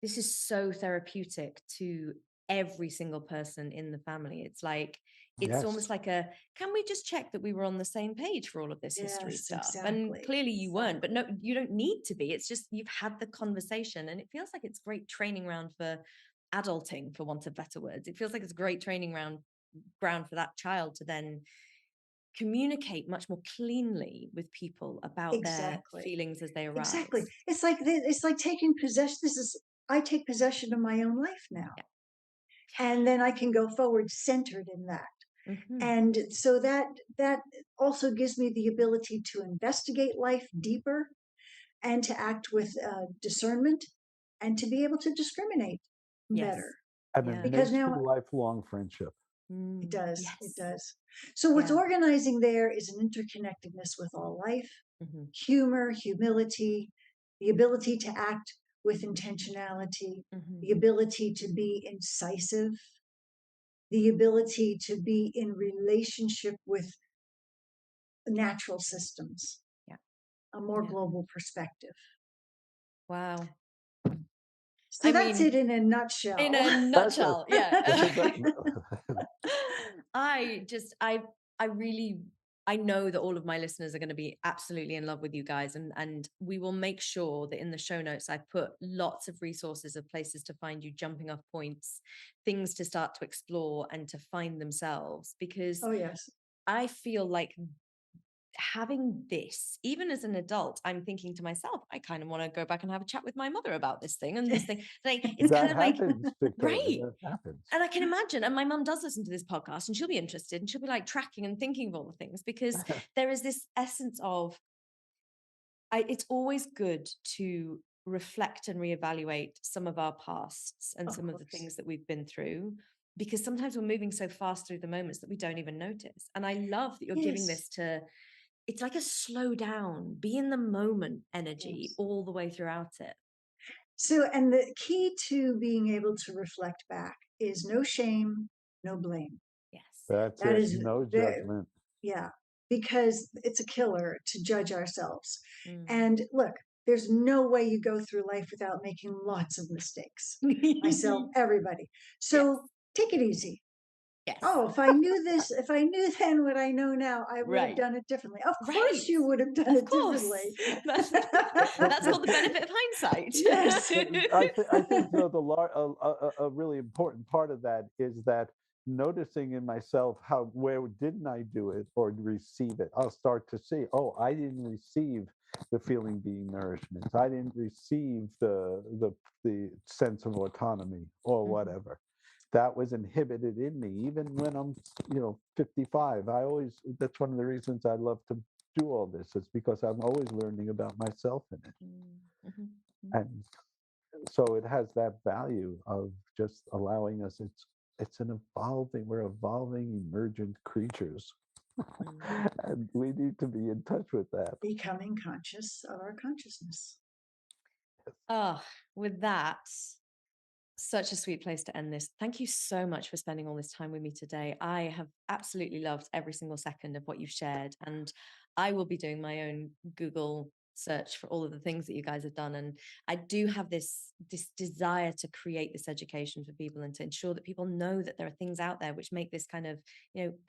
S1: this is so therapeutic to every single person in the family. It's like, it's almost like can we just check that we were on the same page for all of this history stuff?
S2: Exactly.
S1: And clearly you weren't, but no, you don't need to be. It's just, you've had the conversation, and it feels like it's great training ground for adulting, for want of better words. It feels like it's a great training ground for that child to then communicate much more cleanly with people about their feelings as they arise.
S2: Exactly. It's like taking possession. I take possession of my own life now. Yeah. And then I can go forward centered in that. And so that also gives me the ability to investigate life deeper and to act with discernment and to be able to discriminate better.
S3: And it makes for lifelong friendship.
S2: It does. It does. So what's organizing there is an interconnectedness with all life, humor, humility, the ability to act with intentionality, the ability to be incisive, the ability to be in relationship with natural systems, a more global perspective.
S1: Wow.
S2: So that's it in a nutshell.
S1: In a nutshell, yeah. I know that all of my listeners are going to be absolutely in love with you guys, and we will make sure that in the show notes I put lots of resources of places to find you, jumping off points, things to start to explore and to find themselves, because I feel like having this, even as an adult, I'm thinking to myself, I kind of want to go back and have a chat with my mother about this thing and this thing. Like, it's
S3: that
S1: kind of
S3: happens,
S1: like,
S3: Victoria,
S1: right.
S3: That happens.
S1: And I can imagine, and my mum does listen to this podcast, and she'll be interested, and she'll be like tracking and thinking of all the things, because there is this essence of, it's always good to reflect and reevaluate some of our pasts and some of the things that we've been through, because sometimes we're moving so fast through the moments that we don't even notice. And I love that you're giving this to, it's like a slow down, be in the moment energy all the way throughout it.
S2: So, and the key to being able to reflect back is no shame, no blame.
S1: Yes.
S2: That is
S3: no judgment.
S2: Yeah, because it's a killer to judge ourselves. And look, there's no way you go through life without making lots of mistakes. Myself, everybody. So take it easy.
S1: Yes.
S2: Oh, if I knew then what I know now, I would have done it differently. Of course you would have done it differently.
S1: That's called the benefit of hindsight.
S2: Yes.
S3: I think though a really important part of that is that noticing in myself where didn't I do it or receive it. I'll start to see, oh, I didn't receive the feeling being nourishment. I didn't receive the sense of autonomy or whatever. That was inhibited in me, even when I'm, 55. That's one of the reasons I love to do all this, is because I'm always learning about myself in it. And so it has that value of just allowing us, we're evolving emergent creatures. And we need to be in touch with that.
S2: Becoming conscious of our consciousness.
S1: Oh, with that, such a sweet place to end this. Thank you so much for spending all this time with me today. I have absolutely loved every single second of what you've shared, and I will be doing my own Google search for all of the things that you guys have done. And I do have this desire to create this education for people and to ensure that people know that there are things out there which make this kind of,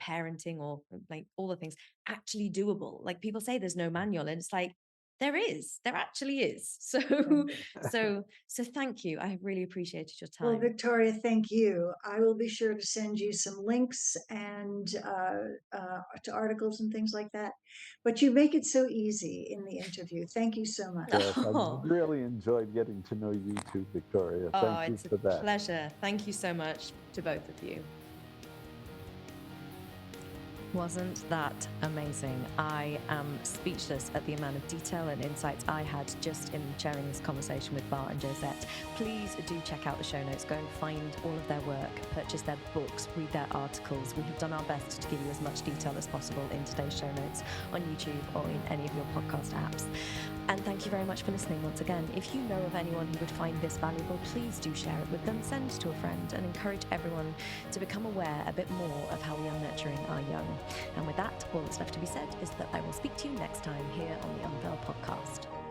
S1: parenting or like all the things actually doable. Like, people say there's no manual, and it's like, there actually is. So thank you. I really appreciated your time.
S2: Well, Victoria, thank you. I will be sure to send you some links and to articles and things like that. But you make it so easy in the interview. Thank you so much.
S3: Yes, I really enjoyed getting to know you too, Victoria. Thank you for that.
S1: It's a pleasure. Thank you so much to both of you. Wasn't that amazing? I am speechless at the amount of detail and insights I had just in sharing this conversation with Bar and Josette. Please do check out the show notes. Go and find all of their work, purchase their books, read their articles. We have done our best to give you as much detail as possible in today's show notes on YouTube or in any of your podcast apps. And thank you very much for listening once again. If you know of anyone who would find this valuable, please do share it with them, send it to a friend, and encourage everyone to become aware a bit more of how we are nurturing our young. And with that, all that's left to be said is that I will speak to you next time here on the Unveil podcast.